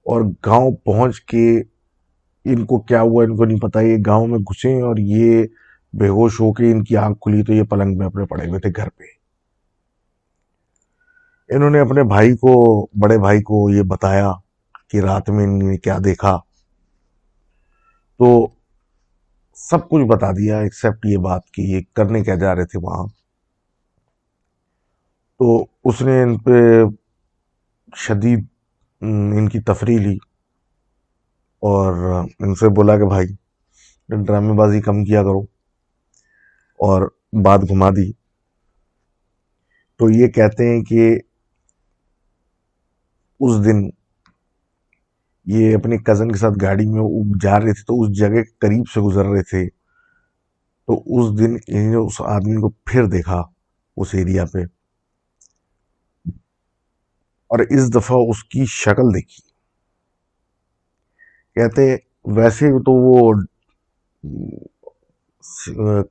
और गांव पहुंच के इनको क्या हुआ इनको नहीं पता, ये गांव में घुसे और ये बेहोश होके इनकी आंख खुली तो ये पलंग में अपने पड़े हुए थे घर पे। इन्होंने अपने भाई को, बड़े भाई को ये बताया कि रात में इन्होंने क्या देखा। तो सब कुछ बता दिया एक्सेप्ट ये बात कि ये करने क्या जा रहे थे वहां। तो उसने इन पे शदीद इनकी तफरी ली, और इनसे बोला कि भाई ड्रामेबाजी कम किया करो, और बात घुमा दी। तो ये कहते हैं कि उस दिन ये अपने कजन के साथ गाड़ी में जा रहे थे, तो उस जगह के करीब से गुजर रहे थे। तो उस दिन इन्होंने उस आदमी को फिर देखा उस एरिया पे, और इस दफा उसकी शक्ल देखी। कहते वैसे तो वो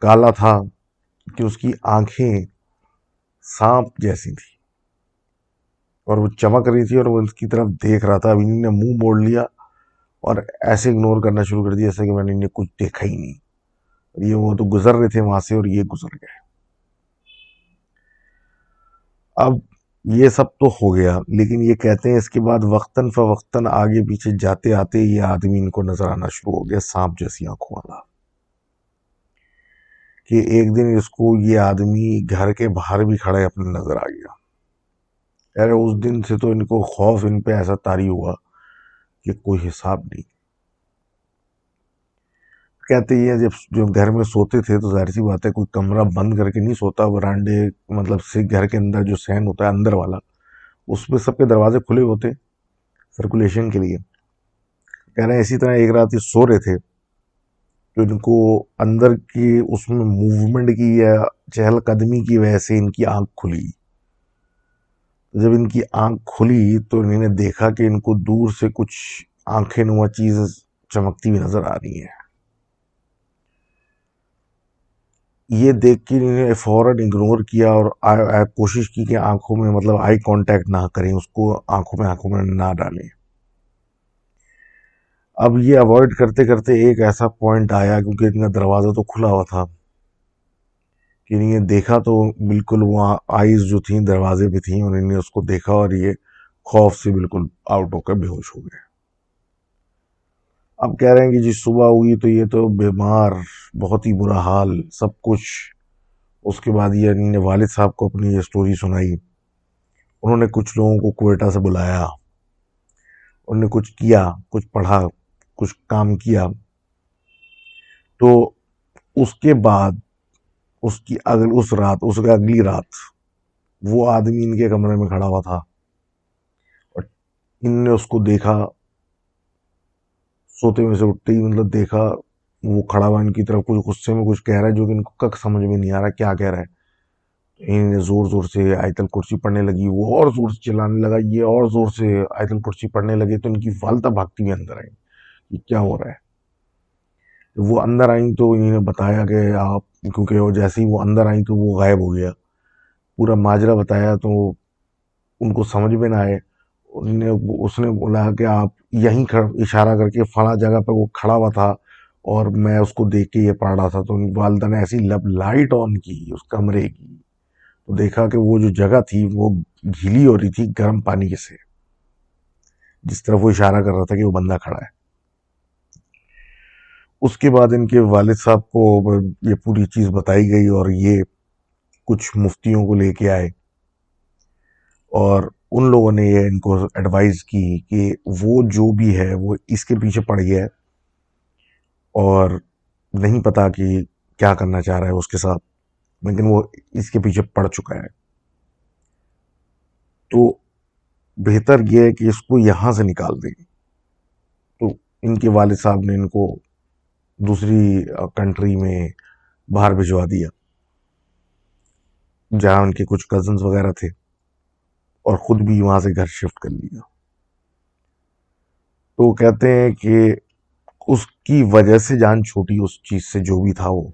काला था कि उसकी आंखें सांप जैसी थी, और वो चमक रही थी, और वो उसकी तरफ देख रहा था। अब इन्होंने मुंह मोड़ लिया और ऐसे इग्नोर करना शुरू कर दिया जैसे कि मैंने इन्हें कुछ देखा ही नहीं। ये वो तो गुजर रहे थे वहां से, और ये गुजर गए। अब ये सब तो हो गया, लेकिन ये कहते हैं इसके बाद वक्तन फवक्तन आगे पीछे जाते आते ये आदमी इनको नजर आना शुरू हो गया, सांप जैसी आंखों वाला। कि एक दिन इसको ये आदमी घर के बाहर भी खड़ा है अपने नजर आ गया। यार उस दिन से तो इनको खौफ इन पे ऐसा तारी हुआ कि कोई हिसाब नहीं। कहते हैं जब जो घर में सोते थे तो जाहिर सी बात है कोई कमरा बंद करके नहीं सोता, वरांडे मतलब से घर के अंदर जो सहन होता है अंदर वाला, उसमें सबके दरवाजे खुले होते सर्कुलेशन के लिए। कह रहे हैं इसी तरह एक रात ये सो रहे थे, तो इनको अंदर की उसमें मूवमेंट की या चहलकदमी की वजह से इनकी आंख खुली। जब इनकी आंख खुली तो इन्होंने देखा कि इनको दूर से कुछ आंखें नुमा चीज चमकती हुई नजर आ रही है। ये देख के इन्होंने फौरन इग्नोर किया, और कोशिश की कि आंखों में मतलब आई कांटेक्ट ना करें, उसको आंखों में ना डालें। अब ये अवॉइड करते करते एक ऐसा पॉइंट आया, क्योंकि इनका दरवाज़ा तो खुला हुआ था, कि इन्हें देखा तो बिल्कुल वहाँ आईज जो थी दरवाजे पे थी, और इन्हें उसको देखा और ये खौफ से बिल्कुल आउट होकर बेहोश हो गए। अब कह रहे हैं कि जी सुबह हुई तो ये तो बीमार, बहुत ही बुरा हाल सब कुछ। उसके बाद ये इन्होंने वालिद साहब को अपनी ये स्टोरी सुनाई। उन्होंने कुछ लोगों को क्वेटा से बुलाया, उन्होंने कुछ किया, कुछ पढ़ा, कुछ काम किया। तो उसके बाद उसके अगली रात वो आदमी इनके कमरे में खड़ा हुआ था, और इनने उसको देखा। सोते में से उठते ही मतलब देखा वो खड़ा हुआ इनकी तरफ, कुछ गुस्से में कुछ कह रहा है जो कि इनको कख समझ में नहीं आ रहा क्या कह रहा है। इन्हें जोर जोर से आयतल कुर्सी पढ़ने लगी, वो और जोर से चिल्लाने लगा, ये और जोर से आयतल कुर्सी पढ़ने लगे। तो इनकी वालदा भागती हुई अंदर आई कि क्या हो रहा है। तो वो अंदर आई तो इन्होंने बताया कि आप, क्योंकि वो जैसे ही वो अंदर आई तो वो गायब हो गया। पूरा माजरा बताया तो उनको समझ में ना आए। उन्होंने उसने बोला कि आप यहीं इशारा करके फला जगह पे वो खड़ा हुआ था, और मैं उसको देख के ये पढ़ रहा था। तो वालदा ने ऐसी लब लाइट ऑन की उस कमरे की, तो देखा कि वो जो जगह थी वो गीली हो रही थी गर्म पानी के से, जिस तरफ वो इशारा कर रहा था कि वो बंदा खड़ा है। उसके बाद इनके वालिद साहब को ये पूरी चीज बताई गई, और ये कुछ मुफ्तियों को लेके आए, और उन लोगों ने ये इनको एडवाइस की कि वो जो भी है वो इसके पीछे पड़ गया है और नहीं पता कि क्या करना चाह रहा है उसके साथ, लेकिन वो इसके पीछे पड़ चुका है। तो बेहतर ये है कि इसको यहाँ से निकाल दें। तो इनके वालिद साहब ने इनको दूसरी कंट्री में बाहर भिजवा दिया, जहाँ उनके कुछ कजन्स वगैरह थे, और खुद भी वहाँ से घर शिफ्ट कर लिया। तो कहते हैं कि उसकी वजह से जान छूटी उस चीज़ से, जो भी था वो,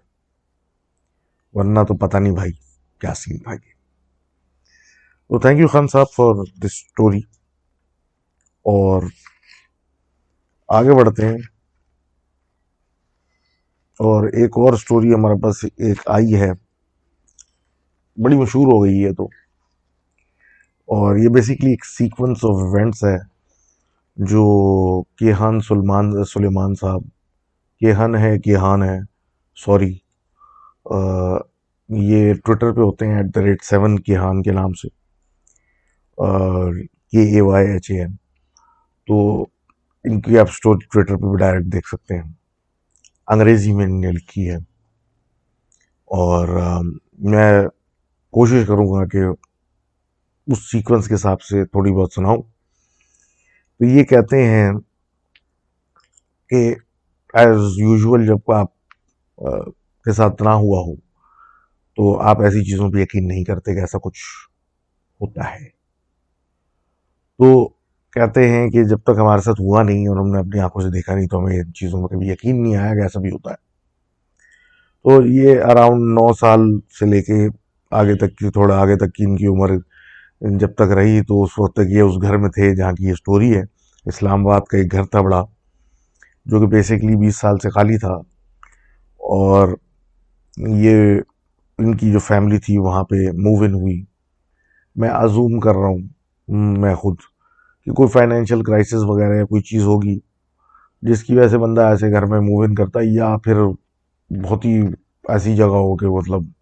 वरना तो पता नहीं भाई क्या सीन था ये। तो थैंक यू खान साहब फॉर दिस स्टोरी, और आगे बढ़ते हैं। और एक और स्टोरी हमारे पास एक आई है, बड़ी मशहूर हो गई है तो, और ये बेसिकली एक सीक्वेंस ऑफ इवेंट्स है जो केहान सुलेमान साहब, केहन है केहान है, सॉरी, ये ट्विटर पे होते हैं @7 केहान के नाम से, और KAYHAN। तो इनकी आप स्टोरी ट्विटर पे भी डायरेक्ट देख सकते हैं, अंग्रेजी में इन्होंने लिखी है। और मैं कोशिश करूंगा कि उस सीक्वेंस के हिसाब से थोड़ी बहुत सुनाऊं। तो ये कहते हैं कि एज यूजुअल जब आप के साथ ना हुआ हो तो आप ऐसी चीज़ों पे यकीन नहीं करते कि ऐसा कुछ होता है। तो कहते हैं कि जब तक हमारे साथ हुआ नहीं और हमने अपनी आंखों से देखा नहीं तो हमें इन चीज़ों में कभी यकीन नहीं आया कि ऐसा भी होता है। तो ये अराउंड 9 साल से लेके आगे तक की, थोड़ा आगे तक की इनकी उम्र जब तक रही, तो उस वक्त तक ये उस घर में थे जहाँ की ये स्टोरी है। इस्लामाबाद का एक घर था बड़ा, जो कि बेसिकली 20 साल से खाली था। और ये इनकी जो फैमिली थी वहाँ पे मूव इन हुई। मैं अजूम कर रहा हूँ मैं खुद कि कोई फाइनेंशियल क्राइसिस वगैरह या कोई चीज़ होगी जिसकी वजह से बंदा ऐसे घर में मूव इन करता है, या फिर बहुत ही ऐसी जगह हो कि मतलब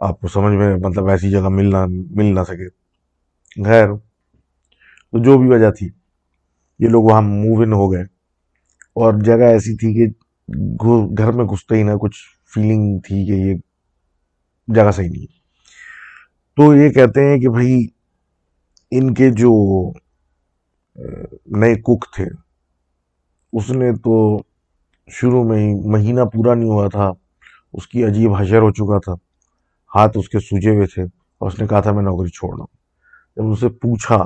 आपको समझ में, मतलब ऐसी जगह मिल ना सके। खैर, तो जो भी वजह थी, ये लोग वहाँ मूव इन हो गए। और जगह ऐसी थी कि घर में घुसते ही ना कुछ फीलिंग थी कि ये जगह सही नहीं है। तो ये कहते हैं कि भाई इनके जो नए कुक थे, उसने तो शुरू में ही, महीना पूरा नहीं हुआ था, उसकी अजीब हशर हो चुका था, हाथ उसके सूजे हुए थे, और उसने कहा था मैं नौकरी छोड़ रहा हूँ। जब उससे पूछा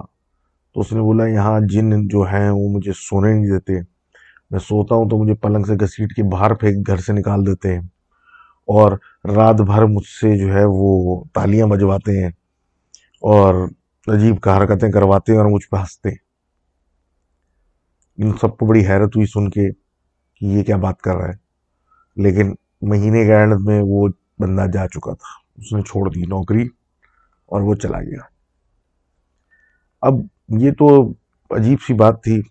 तो उसने बोला यहाँ जिन जो हैं वो मुझे सोने नहीं देते, मैं सोता हूँ तो मुझे पलंग से घसीट के बाहर फेंक घर से निकाल देते हैं, और रात भर मुझसे जो है वो तालियां बजवाते हैं और अजीब हरकतें करवाते हैं और मुझ पर हंसते हैं। इन सबको बड़ी हैरत हुई सुन के कि ये क्या बात कर रहा है, लेकिन महीने के एंड में वो बंदा जा चुका था, उसने छोड़ दी नौकरी और वो चला गया। अब ये तो अजीब सी बात थी,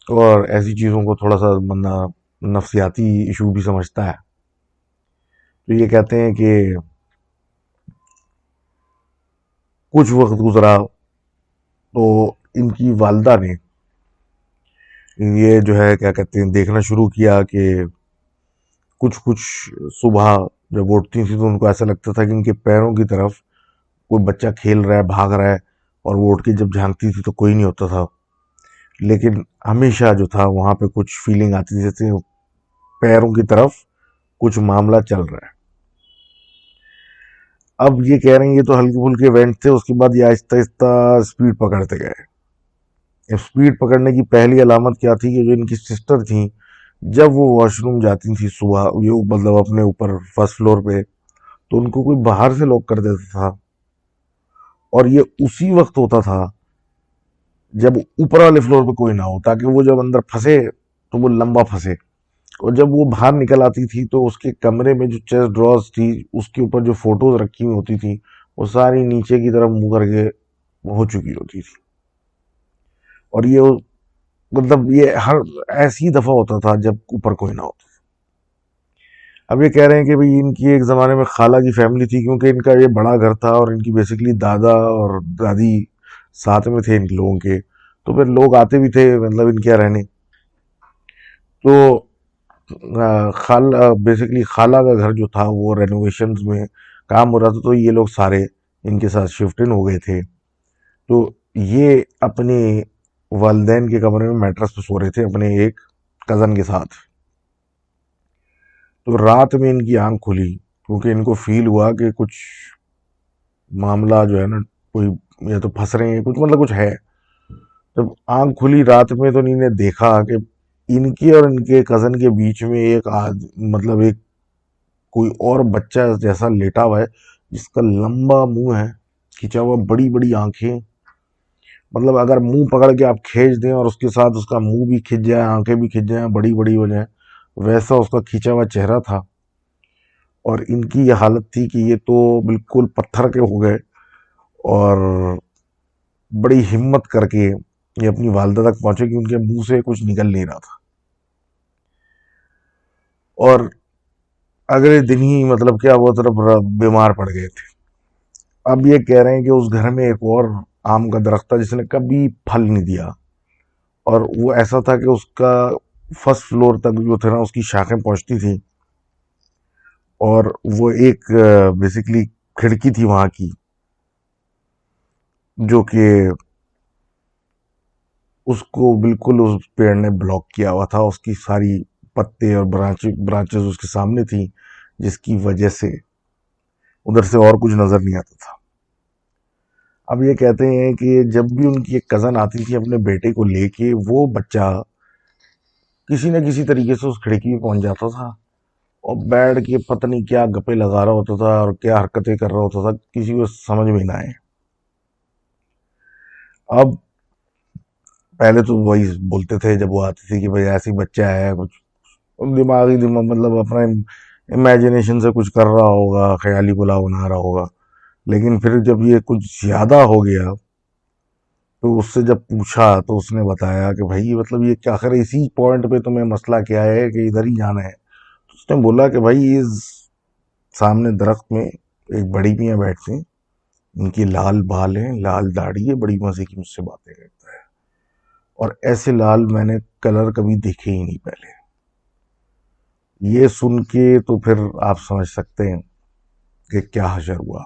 और ऐसी चीज़ों को थोड़ा सा बंदा नफ्सियाती इशू भी समझता है। तो ये कहते हैं कि कुछ वक्त गुजरा तो इनकी वालदा ने ये जो है क्या कहते हैं देखना शुरू किया कि कुछ कुछ सुबह जब वो उठती थी तो उनको ऐसा लगता था कि इनके पैरों की तरफ कोई बच्चा खेल रहा है, भाग रहा है, और वो उठ के जब झांकती थी तो कोई नहीं होता था। लेकिन हमेशा जो था वहाँ पे कुछ फीलिंग आती थी जैसे पैरों की तरफ कुछ मामला चल रहा है। अब ये कह रहे हैं ये तो हल्के फुल्के इवेंट थे, उसके बाद ये आहिस्ता आहिस्ता स्पीड पकड़ते गए। स्पीड पकड़ने की पहली अलामत क्या थी कि जो इनकी सिस्टर थी, जब वो वॉशरूम जाती थी सुबह, ये मतलब अपने ऊपर फर्स्ट फ्लोर पे, तो उनको कोई बाहर से लॉक कर देता था। और ये उसी वक्त होता था जब ऊपर वाले फ्लोर पे कोई ना हो, ताकि वो जब अंदर फंसे तो वो लंबा फंसे। और जब वो बाहर निकल आती थी तो उसके कमरे में जो चेस्ट ड्रॉर्स थी उसके ऊपर जो फोटोज रखी हुई होती थी वो सारी नीचे की तरफ मुंह करके हो चुकी होती थी। और ये मतलब ये हर ऐसी दफा होता था जब ऊपर कोई ना होता। अब ये कह रहे हैं कि भाई इनकी एक ज़माने में खाला की फैमिली थी, क्योंकि इनका ये बड़ा घर था और इनकी बेसिकली दादा और दादी साथ में थे इन लोगों के, तो फिर लोग आते भी थे मतलब इनके यहाँ रहने। तो बेसिकली खाला का घर जो था वो रेनोवेशंस में काम हो रहा था, तो ये लोग सारे इनके साथ शिफ्ट इन हो गए थे। तो ये अपने वालदैन के कमरे में मैट्रेस पे सो रहे थे अपने एक कज़न के साथ। तो रात में इनकी आंख खुली, क्योंकि इनको फील हुआ कि कुछ मामला जो है ना, कोई या तो फंस रहे हैं कुछ, मतलब कुछ है। जब आंख खुली रात में तो इन्होंने देखा कि इनके और इनके कज़न के बीच में मतलब एक कोई और बच्चा जैसा लेटा हुआ है, जिसका लंबा मुंह है, खिंचा हुआ, बड़ी बड़ी आंखें, मतलब अगर मुंह पकड़ के आप खींच दें और उसके साथ उसका मुंह भी खिंच जाए, आंखें भी खिंच जाए, बड़ी बड़ी हो जाए, वैसा उसका खिंचा हुआ चेहरा था। और इनकी ये हालत थी कि ये तो बिल्कुल पत्थर के हो गए, और बड़ी हिम्मत करके ये अपनी वालदा तक पहुंचे कि उनके मुंह से कुछ निकल नहीं रहा था। और अगले दिन ही मतलब क्या, वो तरफ बीमार पड़ गए थे। अब ये कह रहे हैं कि उस घर में एक और आम का दरख्त था जिसने कभी फल नहीं दिया, और वो ऐसा था कि उसका फर्स्ट फ्लोर तक जो थे ना उसकी शाखें पहुंचती थी, और वो एक बेसिकली खिड़की थी वहां की, जो कि उसको बिल्कुल उस पेड़ ने ब्लॉक किया हुआ था। उसकी सारी पत्ते और ब्रांचेस उसके सामने थी, जिसकी वजह से उधर से और कुछ नजर नहीं आता था। अब ये कहते हैं कि जब भी उनकी एक कज़न आती थी अपने बेटे को लेके, वो बच्चा किसी न किसी तरीके से उस खिड़की में पहुंच जाता था, और बैठ के पता नहीं क्या गप्पे लगा रहा होता था और क्या हरकतें कर रहा होता था, किसी को समझ में ना आए। अब पहले तो वही बोलते थे जब वो आती थी कि भाई ऐसी बच्चा है, कुछ दिमाग मतलब अपना इमेजिनेशन से कुछ कर रहा होगा, ख्याली पुलाव बना रहा होगा। लेकिन फिर जब ये कुछ ज्यादा हो गया, तो उससे जब पूछा तो उसने बताया कि भाई मतलब ये क्या, आखिर इसी पॉइंट पे तुम्हें मसला क्या है कि इधर ही जाना है। तो उसने बोला कि भाई इस सामने दरख्त में एक बड़ी मियाँ बैठते हैं, इनकी लाल बाल हैं, लाल दाढ़ी है, बड़ी मजे की मुझसे बातें करता है, और ऐसे लाल मैंने कलर कभी देखे ही नहीं पहले। ये सुन के तो फिर आप समझ सकते हैं कि क्या हशर हुआ।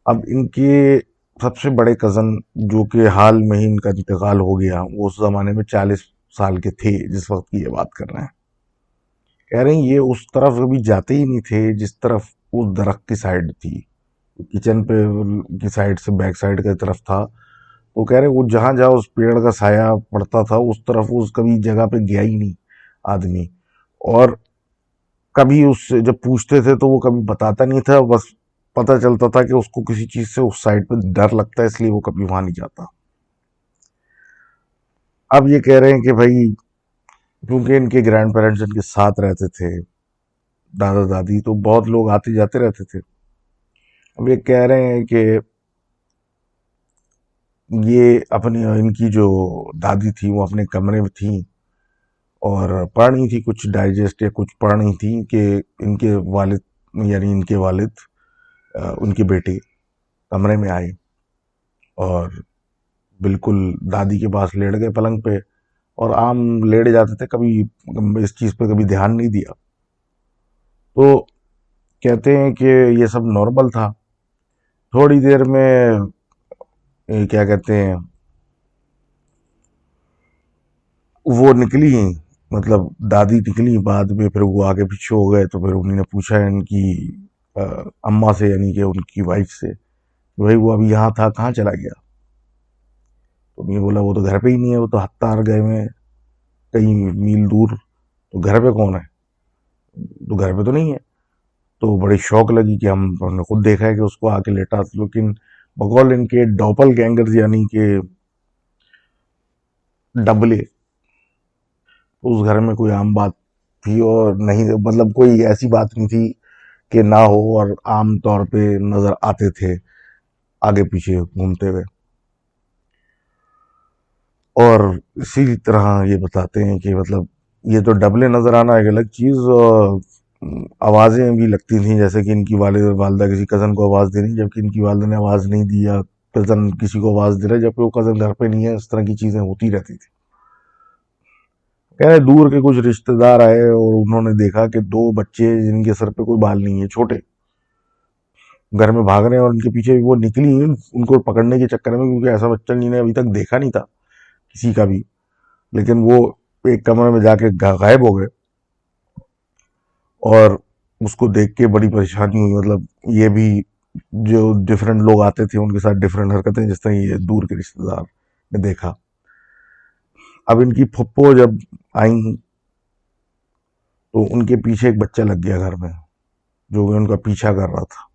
अब इनके सबसे बड़े कज़न, जो कि हाल में ही इनका इंतकाल हो गया, वो उस ज़माने में 40 साल के थे जिस वक्त की ये बात कर रहे हैं। कह रहे हैं ये उस तरफ कभी जाते ही नहीं थे जिस तरफ उस दरख्त की साइड थी, किचन पे की साइड से बैक साइड की तरफ था। वो कह रहे हैं वो जहाँ जहाँ उस पेड़ का साया पड़ता था उस तरफ उस कभी जगह पे गया ही नहीं आदमी। और कभी उससे जब पूछते थे तो वो कभी बताता नहीं था, बस पता चलता था कि उसको किसी चीज से उस साइड पे डर लगता है, इसलिए वो कभी वहां नहीं जाता। अब ये कह रहे हैं कि भाई क्योंकि इनके ग्रैंड पेरेंट्स इनके साथ रहते थे, दादा दादी, तो बहुत लोग आते जाते रहते थे। अब ये कह रहे हैं कि ये अपनी इनकी जो दादी थी वो अपने कमरे में थी और पढ़ रही थी, कुछ डाइजेस्ट या कुछ पढ़ रही थी कि इनके वालिद, यानी इनके वालिद उनके बेटे कमरे में आए और बिल्कुल दादी के पास लेट गए पलंग पे, और आम लेट जाते थे, कभी इस चीज़ पे कभी ध्यान नहीं दिया। तो कहते हैं कि ये सब नॉर्मल था। थोड़ी देर में क्या कहते हैं, वो निकली, मतलब दादी निकली, बाद में फिर वो आगे पीछे हो गए, तो फिर उन्होंने पूछा इनकी अ, अम्मा से, यानी कि उनकी वाइफ से, भाई वो अभी यहाँ था, कहाँ चला गया। तो उन्होंने बोला वो तो घर पे ही नहीं है, वो तो हत्तार गए हुए हैं कहीं मील दूर। तो घर पे कौन है, तो घर पे तो नहीं है। तो बड़ी शौक लगी कि हमने खुद देखा है कि उसको आके लेटा, लेकिन बकौल इनके डॉपल गैंगर्स यानी कि डबले, उस घर में कोई आम बात थी और नहीं, मतलब कोई ऐसी बात नहीं थी कि ना हो, और आम तौर पे नजर आते थे आगे पीछे घूमते हुए। और इसी तरह ये बताते हैं कि मतलब ये तो डबले नजर आना एक अलग चीज, और आवाजें भी लगती थी जैसे कि इनकी वालिदा किसी कजन को आवाज दे रही, जबकि इनकी वालिदा ने आवाज नहीं दी, या कजन किसी को आवाज दे रहा है जबकि वो कजन घर पे नहीं है। इस तरह की चीजें होती रहती थी। कह रहे दूर के कुछ रिश्तेदार आए और उन्होंने देखा कि दो बच्चे जिनके सर पे कोई बाल नहीं है, छोटे, घर में भाग रहे हैं और उनके पीछे वो निकली उनको पकड़ने के चक्कर में, क्योंकि ऐसा बच्चा इन्होंने अभी तक देखा नहीं था किसी का भी। लेकिन वो एक कमरे में जाके गायब हो गए और उसको देख के बड़ी परेशानी हुई। मतलब ये भी जो डिफरेंट लोग आते थे उनके साथ डिफरेंट हरकतें, जिस तरह ये दूर के रिश्तेदार ने देखा। अब इनकी फुप्पो जब आई तो उनके पीछे एक बच्चा लग गया घर में, जो कि उनका पीछा कर रहा था।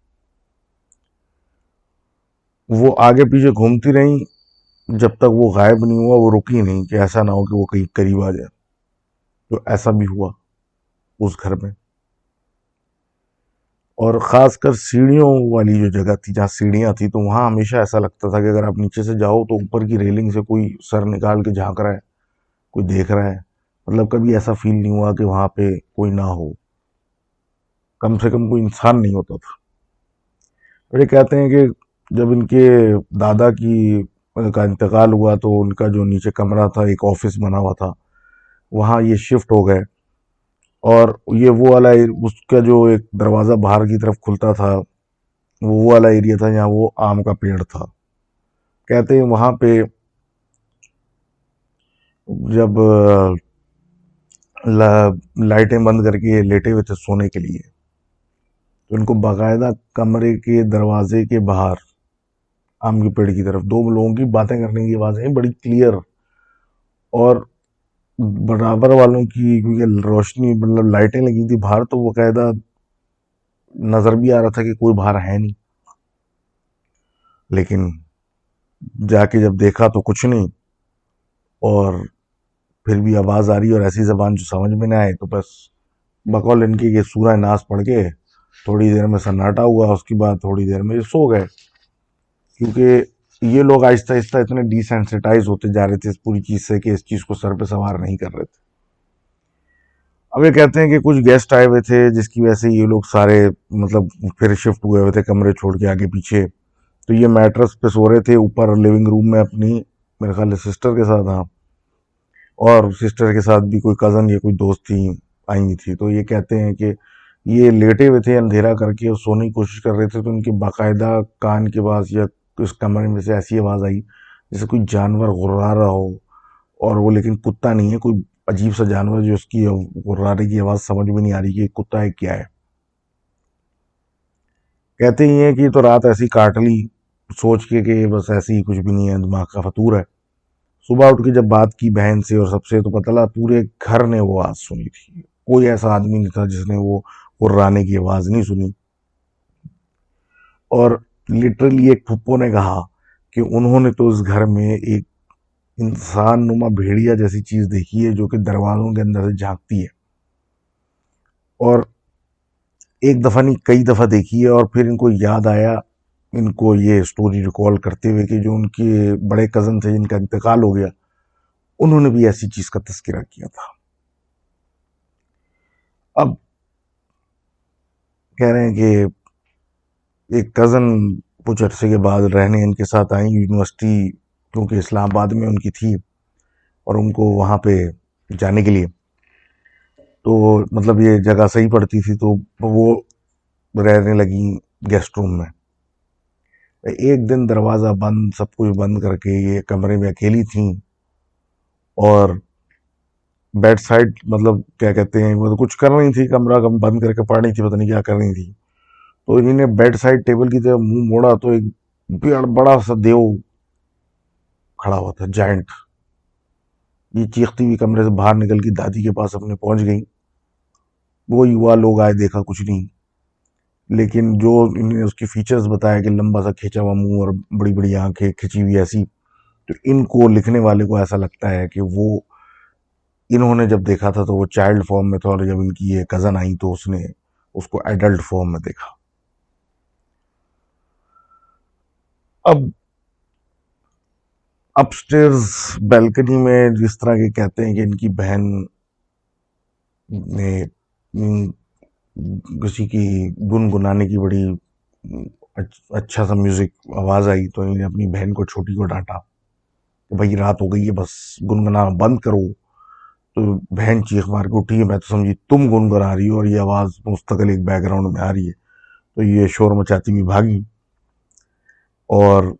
वो आगे पीछे घूमती रही जब तक वो गायब नहीं हुआ। वो रुकी नहीं कि ऐसा ना हो कि वो कहीं करीब आ जाए। तो ऐसा भी हुआ उस घर में। और खासकर सीढ़ियों वाली जो जगह थी, जहाँ सीढ़ियाँ थी, तो वहाँ हमेशा ऐसा लगता था कि अगर आप नीचे से जाओ तो ऊपर की रेलिंग से कोई सर निकाल के झांक रहा है, कोई देख रहा है। मतलब कभी ऐसा फील नहीं हुआ कि वहाँ पे कोई ना हो, कम से कम कोई इंसान नहीं होता था। और ये कहते हैं कि जब इनके दादा की का इंतकाल हुआ तो उनका जो नीचे कमरा था, एक ऑफिस बना हुआ था, वहाँ ये शिफ्ट हो गए। और ये वो वाला उसका जो एक दरवाज़ा बाहर की तरफ खुलता था, वो वाला एरिया था जहाँ वो आम का पेड़ था। कहते हैं वहाँ पे जब लाइटें बंद करके ये लेटे हुए थे सोने के लिए, तो इनको बाकायदा कमरे के दरवाजे के बाहर आम के पेड़ की तरफ दो लोगों की बातें करने की आवाज़ आई, बड़ी क्लियर। और बराबर वालों की, क्योंकि रोशनी मतलब लाइटें लगी थी बाहर, तो वो कायदा नजर भी आ रहा था कि कोई बाहर है नहीं। लेकिन जाके जब देखा तो कुछ नहीं। और फिर भी आवाज आ रही और ऐसी जबान जो समझ में ना आए, तो बस बकौल इनके ये सूरह नास पढ़ के थोड़ी देर में सन्नाटा हुआ। उसके बाद थोड़ी देर में ये सो गए, क्योंकि ये लोग आहिस्ता आहिस्ता इतने डिसेंसिटाइज होते जा रहे थे इस पूरी चीज से कि इस चीज को सर पे सवार नहीं कर रहे थे। अब ये कहते हैं कि कुछ गेस्ट आए हुए थे जिसकी वजह से ये लोग सारे मतलब फिर शिफ्ट हुए हुए थे कमरे छोड़ के आगे पीछे। तो ये मैट्रेस पे सो रहे थे ऊपर लिविंग रूम में अपनी, मेरे ख्याल सिस्टर के साथ। हाँ, और सिस्टर के साथ भी कोई कज़न या कोई दोस्त थी आई हुई थी। तो ये कहते हैं कि ये लेटे हुए थे अंधेरा करके और सोने की कोशिश कर रहे थे, तो उनके बाकायदा कान के पास या उस कमरे में से ऐसी आवाज़ आई जैसे कोई जानवर गुर्रा रहा हो। और वो लेकिन कुत्ता नहीं है, कोई अजीब सा जानवर जो उसकी गुर्राने की आवाज़ समझ में नहीं आ रही कि कुत्ता है क्या है। कहते ही हैं कि तो रात ऐसी काट ली सोच के कि बस ऐसे ही, कुछ भी नहीं है, दिमाग का फतूर है। सुबह उठ के जब बात की बहन से और सबसे, तो पता लगा पूरे घर ने वो आवाज सुनी थी। कोई ऐसा आदमी नहीं था जिसने वो कुर्राने की आवाज नहीं सुनी। और लिटरली एक फुप्पो ने कहा कि उन्होंने तो इस घर में एक इंसान नुमा भेड़िया जैसी चीज देखी है जो कि दरवाजों के अंदर से झांकती है। और एक दफा नहीं, कई दफा देखी है। और फिर इनको याद आया, इनको ये स्टोरी रिकॉल करते हुए, कि जो उनके बड़े कजन थे जिनका इंतकाल हो गया, उन्होंने भी ऐसी चीज का तस्करा किया था। अब कह रहे हैं कि एक कज़न कुछ अरसे के बाद रहने इनके साथ आई यूनिवर्सिटी, क्योंकि इस्लामाबाद में उनकी थी और उनको वहाँ पे जाने के लिए, तो मतलब ये जगह सही पड़ती थी, तो वो रहने लगी गेस्ट रूम में। एक दिन दरवाज़ा बंद, सब कुछ बंद करके ये कमरे में अकेली थी। और बेड साइड, मतलब क्या कहते हैं, वो तो कुछ कर रही थी, कमरा कम बंद करके पढ़ रही थी, पता नहीं क्या कर रही थी। तो इन्होंने बेड साइड टेबल की तरफ मुंह मोड़ा तो एक बड़ा सा देव खड़ा हुआ था, जायंट। ये चीखती हुई कमरे से बाहर निकल के दादी के पास अपने पहुंच गई। वो युवा लोग आए, देखा कुछ नहीं। लेकिन जो इन्होंने उसके फीचर्स बताया कि लंबा सा खींचा हुआ मुंह और बड़ी बड़ी आंखें खिंची हुई ऐसी, तो इनको लिखने वाले को ऐसा लगता है कि वो, इन्होंने जब देखा था तो वो चाइल्ड फॉर्म में था, और जब इनकी ये कजन आई तो उसने उसको एडल्ट फॉर्म में देखा। अब अपस्टेयर्स बैल्कनी में जिस तरह के कहते हैं कि इनकी बहन ने किसी की गुनगुनाने की बड़ी अच्छा सा म्यूजिक आवाज आई तो इन्होंने अपनी बहन को, छोटी को, डांटा कि भाई रात हो गई है, बस गुनगुनाना बंद करो। तो बहन चीख मार के उठी है, मैं तो समझी तुम गुनगुना रही हो और ये आवाज मुस्तकिल एक बैकग्राउंड में आ रही है। तो ये शोर मचाती हुई भागी, और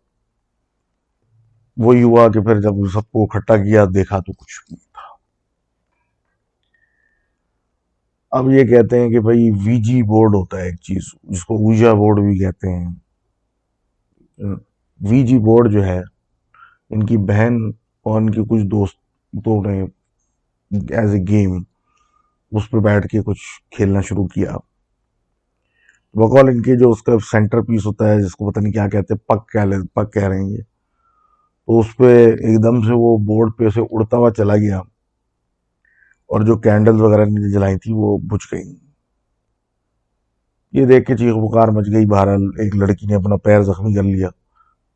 वही हुआ कि फिर जब सबको इकट्ठा किया, देखा तो कुछ नहीं था। अब ये कहते हैं कि भाई वीजी बोर्ड होता है एक चीज, जिसको ऊजा बोर्ड भी कहते हैं। वीजी बोर्ड जो है, इनकी बहन और इनके कुछ दोस्तों ने एज ए गेम उस पर बैठ के कुछ खेलना शुरू किया। बकौल इनके जो उसका सेंटर पीस होता है, जिसको पता नहीं क्या कहते हैं, पक कह रहे हैं ये, तो उस पे एकदम से वो बोर्ड पे से उड़ता हुआ चला गया, और जो कैंडल्स वगैरह नीचे जलाई थी वो बुझ गई। ये देख के चीख पुकार मच गई। बहरहाल एक लड़की ने अपना पैर जख्मी कर लिया,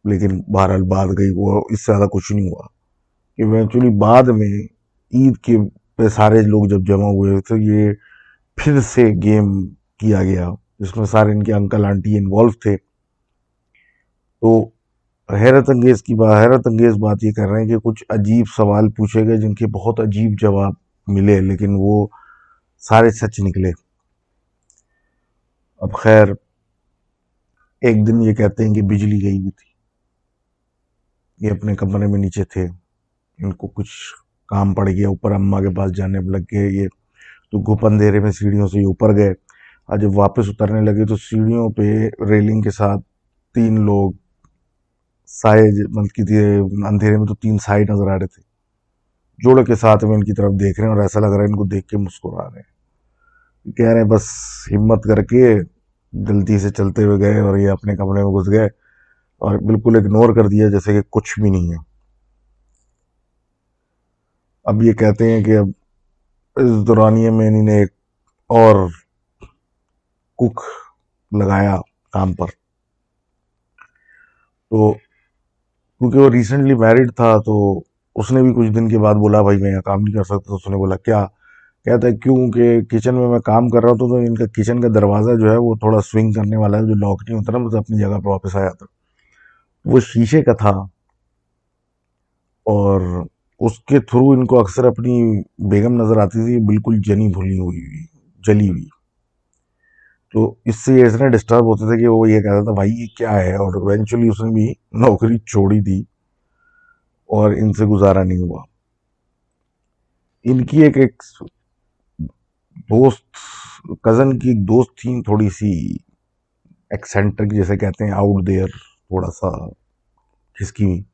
लेकिन बहरहाल बात गई, वो इससे ज्यादा कुछ नहीं हुआ। इवेंचुअली बाद में ईद के पे सारे लोग जब जमा हुए तो ये फिर से गेम किया गया, जिसमें सारे इनके अंकल आंटी इन्वॉल्व थे। तो हैरत अंगेज बात ये कर रहे हैं कि कुछ अजीब सवाल पूछे गए, जिनके बहुत अजीब जवाब मिले, लेकिन वो सारे सच निकले। अब खैर, एक दिन ये कहते हैं कि बिजली गई हुई थी। ये अपने कमरे में नीचे थे, इनको कुछ काम पड़ गया, ऊपर अम्मा के पास जाने लग गए ये। तो गुप अंधेरे में सीढ़ियों से ये ऊपर गए, और जब वापस उतरने लगे तो सीढ़ियों पे रेलिंग के साथ तीन लोग साए, मतलब कि अंधेरे में तो तीन साए नजर आ रहे थे, जोड़ के साथ में इनकी तरफ देख रहे हैं, और ऐसा लग रहा है इनको देख के मुस्कुरा रहे हैं। कह रहे हैं बस हिम्मत करके जल्दी से चलते हुए गए, और ये अपने कमरे में घुस गए और बिल्कुल इग्नोर कर दिया, जैसे कि कुछ भी नहीं है। अब ये कहते हैं कि अब इस दौरानिए में इन्होंने एक और कुक लगाया काम पर। तो क्योंकि वो रिसेंटली मैरिड था, तो उसने भी कुछ दिन के बाद बोला भाई मैं यहाँ काम नहीं कर सकता। तो उसने बोला क्या? कहता है क्योंकि किचन में मैं काम कर रहा था, तो इनका किचन का दरवाजा जो है वो थोड़ा स्विंग करने वाला है, जो लॉक नहीं होता ना, मतलब अपनी जगह पर वापस आ जाता। वो शीशे का था, और उसके थ्रू इनको अक्सर अपनी बेगम नजर आती थी, बिल्कुल जली हुई। तो इससे ये इतना डिस्टर्ब होते थे कि वो ये कहता था भाई ये क्या है, और इवेंचुअली उसने भी नौकरी छोड़ी थी, और इनसे गुजारा नहीं हुआ। इनकी एक दोस्त, कजन की एक दोस्त थी, थोड़ी सी एक्सेंट्रिक जैसे कहते हैं, आउट देयर, थोड़ा सा खिसकी हुई।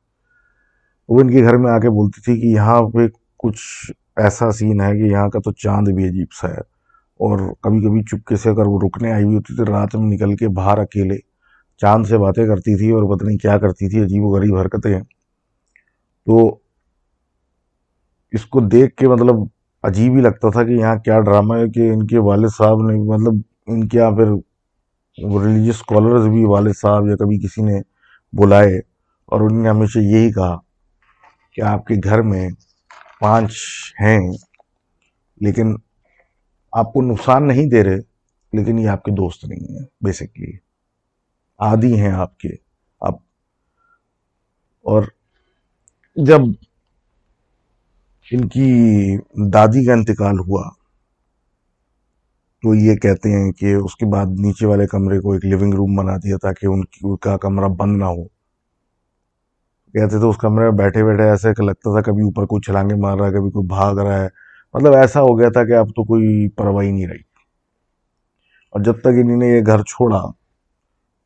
वो इनके घर में आके बोलती थी कि यहाँ पे कुछ ऐसा सीन है कि यहाँ का तो चांद भी अजीब सा है। और कभी कभी चुपके से अगर वो रुकने आई हुई होती तो रात में निकल के बाहर अकेले चांद से बातें करती थी, और पता नहीं क्या करती थी, अजीब गरीब हरकतें हैं। तो इसको देख के मतलब अजीब ही लगता था कि यहाँ क्या ड्रामा है, कि इनके वालिद साहब ने, मतलब इनके यहाँ फिर रिलीजियस स्कॉलर्स भी वालिद साहब या कभी किसी ने बुलाए, और उन्होंने हमेशा यही कहा कि आपके घर में 5 हैं, लेकिन आपको नुकसान नहीं दे रहे, लेकिन ये आपके दोस्त नहीं है, बेसिकली आदी हैं आपके आप। और जब इनकी दादी का इंतकाल हुआ, तो ये कहते हैं कि उसके बाद नीचे वाले कमरे को एक लिविंग रूम बना दिया, ताकि उनका कमरा बंद ना हो। कहते थे उस कमरे में बैठे बैठे ऐसे लगता था कभी ऊपर कोई छलांगे मार रहा है, कभी कोई भाग रहा है। मतलब ऐसा हो गया था कि अब तो कोई परवाह ही नहीं रही। और जब तक इन्होंने ये घर छोड़ा,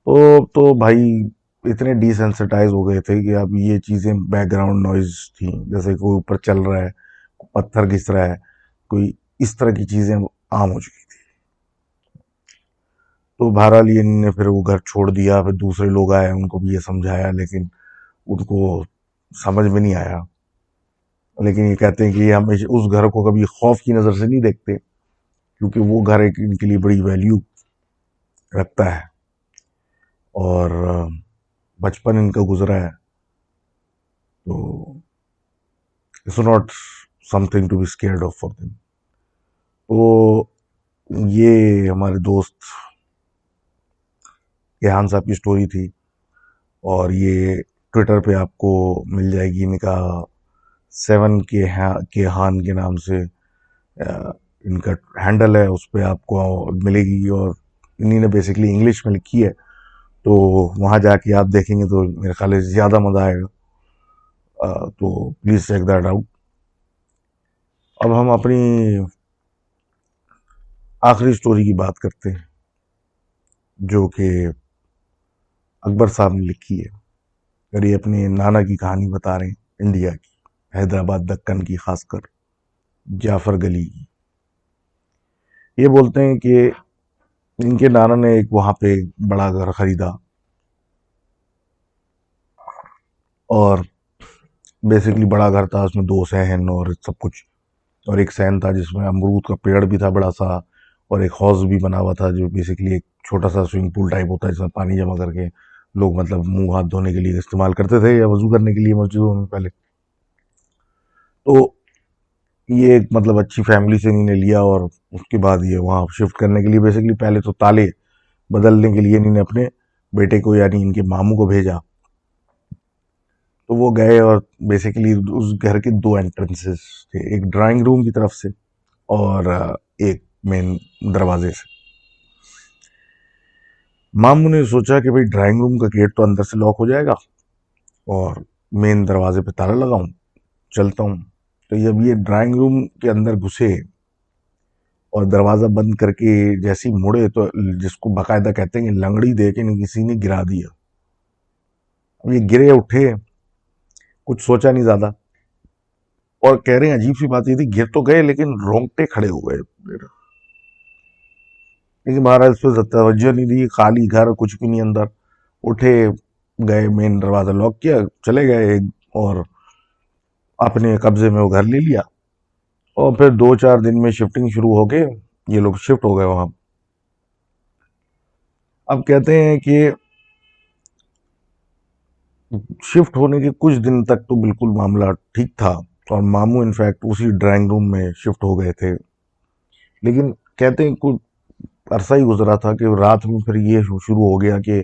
तो भाई इतने डिसेंसिटाइज हो गए थे कि अब ये चीज़ें बैकग्राउंड नॉइज थी, जैसे कोई ऊपर चल रहा है, पत्थर घिस रहा है, कोई इस तरह की चीज़ें आम हो चुकी थी। तो बहरहाल ये इन्होंने फिर वो घर छोड़ दिया। फिर दूसरे लोग आए, उनको भी ये समझाया, लेकिन उनको समझ में नहीं आया। लेकिन ये कहते हैं कि ये हमेशा उस घर को कभी खौफ की नज़र से नहीं देखते, क्योंकि वो घर एक इनके लिए बड़ी वैल्यू रखता है, और बचपन इनका गुजरा है। तो it's not something to be scared of for them. तो ये हमारे दोस्त रेहान साहब की स्टोरी थी। और ये ट्विटर पे आपको मिल जाएगी, इनका 7 के हान के नाम से इनका हैंडल है, उस पर आपको मिलेगी। और इन्हीं ने बेसिकली इंग्लिश में लिखी है, तो वहाँ जाके आप देखेंगे तो मेरे ख्याल से ज़्यादा मज़ा आएगा। तो प्लीज़ चेक दैट आउट। अब हम अपनी आखिरी स्टोरी की बात करते हैं, जो कि अकबर साहब ने लिखी है। और ये अपने नाना की कहानी बता रहे हैं, इंडिया की, हैदराबाद दक्कन की, खासकर जाफर गली की। ये बोलते हैं कि इनके नाना ने एक वहाँ पे बड़ा घर खरीदा, और बेसिकली बड़ा घर था, उसमें 2 सहन और सब कुछ। और एक सहन था जिसमें अमरूद का पेड़ भी था बड़ा सा, और एक हौज भी बना हुआ था, जो बेसिकली एक छोटा सा स्विमिंग पूल टाइप होता है, जिसमें पानी जमा करके लोग मतलब मुंह हाथ धोने के लिए इस्तेमाल करते थे, या वजू करने के लिए मस्जिदों में पहले। तो ये एक मतलब अच्छी फैमिली से इन्होंने लिया, और उसके बाद ये वहाँ शिफ्ट करने के लिए बेसिकली पहले तो ताले बदलने के लिए इन्होंने अपने बेटे को यानी इनके मामू को भेजा। तो वो गए, और बेसिकली उस घर के 2 एंट्रेंसेस थे, एक ड्राइंग रूम की तरफ से और एक मेन दरवाजे से। मामू ने सोचा कि भाई ड्राइंग रूम का गेट तो अंदर से लॉक हो जाएगा, और मेन दरवाजे पे ताला लगाऊं, चलता हूँ। तो जब ये ड्राइंग रूम के अंदर घुसे और दरवाज़ा बंद करके जैसे ही मुड़े, तो जिसको बाकायदा कहते हैं कि लंगड़ी दे के किसी ने गिरा दिया। अब ये गिरे उठे, कुछ सोचा नहीं ज़्यादा, और कह रहे हैं अजीब सी बात ये थी, गिर तो गए लेकिन रोंगटे खड़े हो गए। लेकिन महाराज इस पर तवज्जो नहीं दी, खाली घर, कुछ भी नहीं अंदर। उठे, गए, मेन दरवाज़ा लॉक किया, चले गए, और अपने कब्जे में वो घर ले लिया। और फिर 2-4 दिन में शिफ्टिंग शुरू हो गए, ये लोग शिफ्ट हो गए वहाँ। अब कहते हैं कि शिफ्ट होने के कुछ दिन तक तो बिल्कुल मामला ठीक था, और मामू इनफैक्ट उसी ड्राइंग रूम में शिफ्ट हो गए थे। लेकिन कहते हैं कुछ अरसा ही गुजरा था कि रात में फिर ये शुरू हो गया कि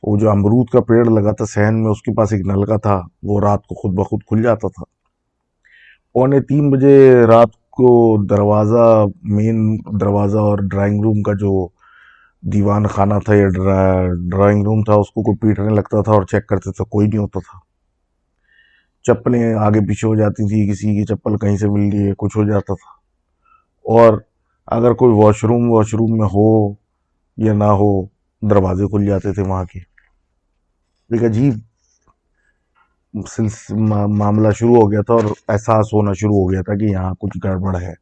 वो जो अमरूद का पेड़ लगा था सहन में, उसके पास एक नलका था, वो रात को खुद ब खुद खुल जाता था। 2:45 बजे रात को दरवाज़ा, मेन दरवाज़ा और ड्राइंग रूम का जो दीवान खाना था या ड्राइंग रूम था, उसको कोई पीटने लगता था, और चेक करते थे, कोई नहीं होता था। चप्पलें आगे पीछे हो जाती थी, किसी की चप्पल कहीं से मिल रही है, कुछ हो जाता था। और अगर कोई वॉशरूम वॉशरूम में हो या ना हो, दरवाजे खुल जाते थे वहाँ के। एक अजीब मामला शुरू हो गया था, और एहसास होना शुरू हो गया था कि यहाँ कुछ गड़बड़ है।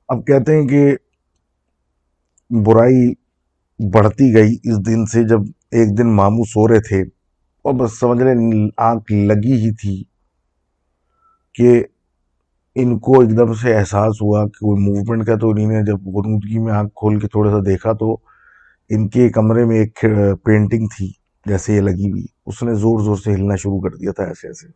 अब कहते हैं कि बुराई बढ़ती गई इस दिन से, जब एक दिन मामू सो रहे थे, और बस समझ लें आंख लगी ही थी कि इनको एकदम से एहसास हुआ कि कोई मूवमेंट का। तो इन्होंने जब गुनगुदगी में आंख खोल के थोड़ा सा देखा, तो इनके कमरे में एक पेंटिंग थी जैसे ये लगी हुई, उसने जोर जोर से हिलना शुरू कर दिया था, ऐसे ऐसे।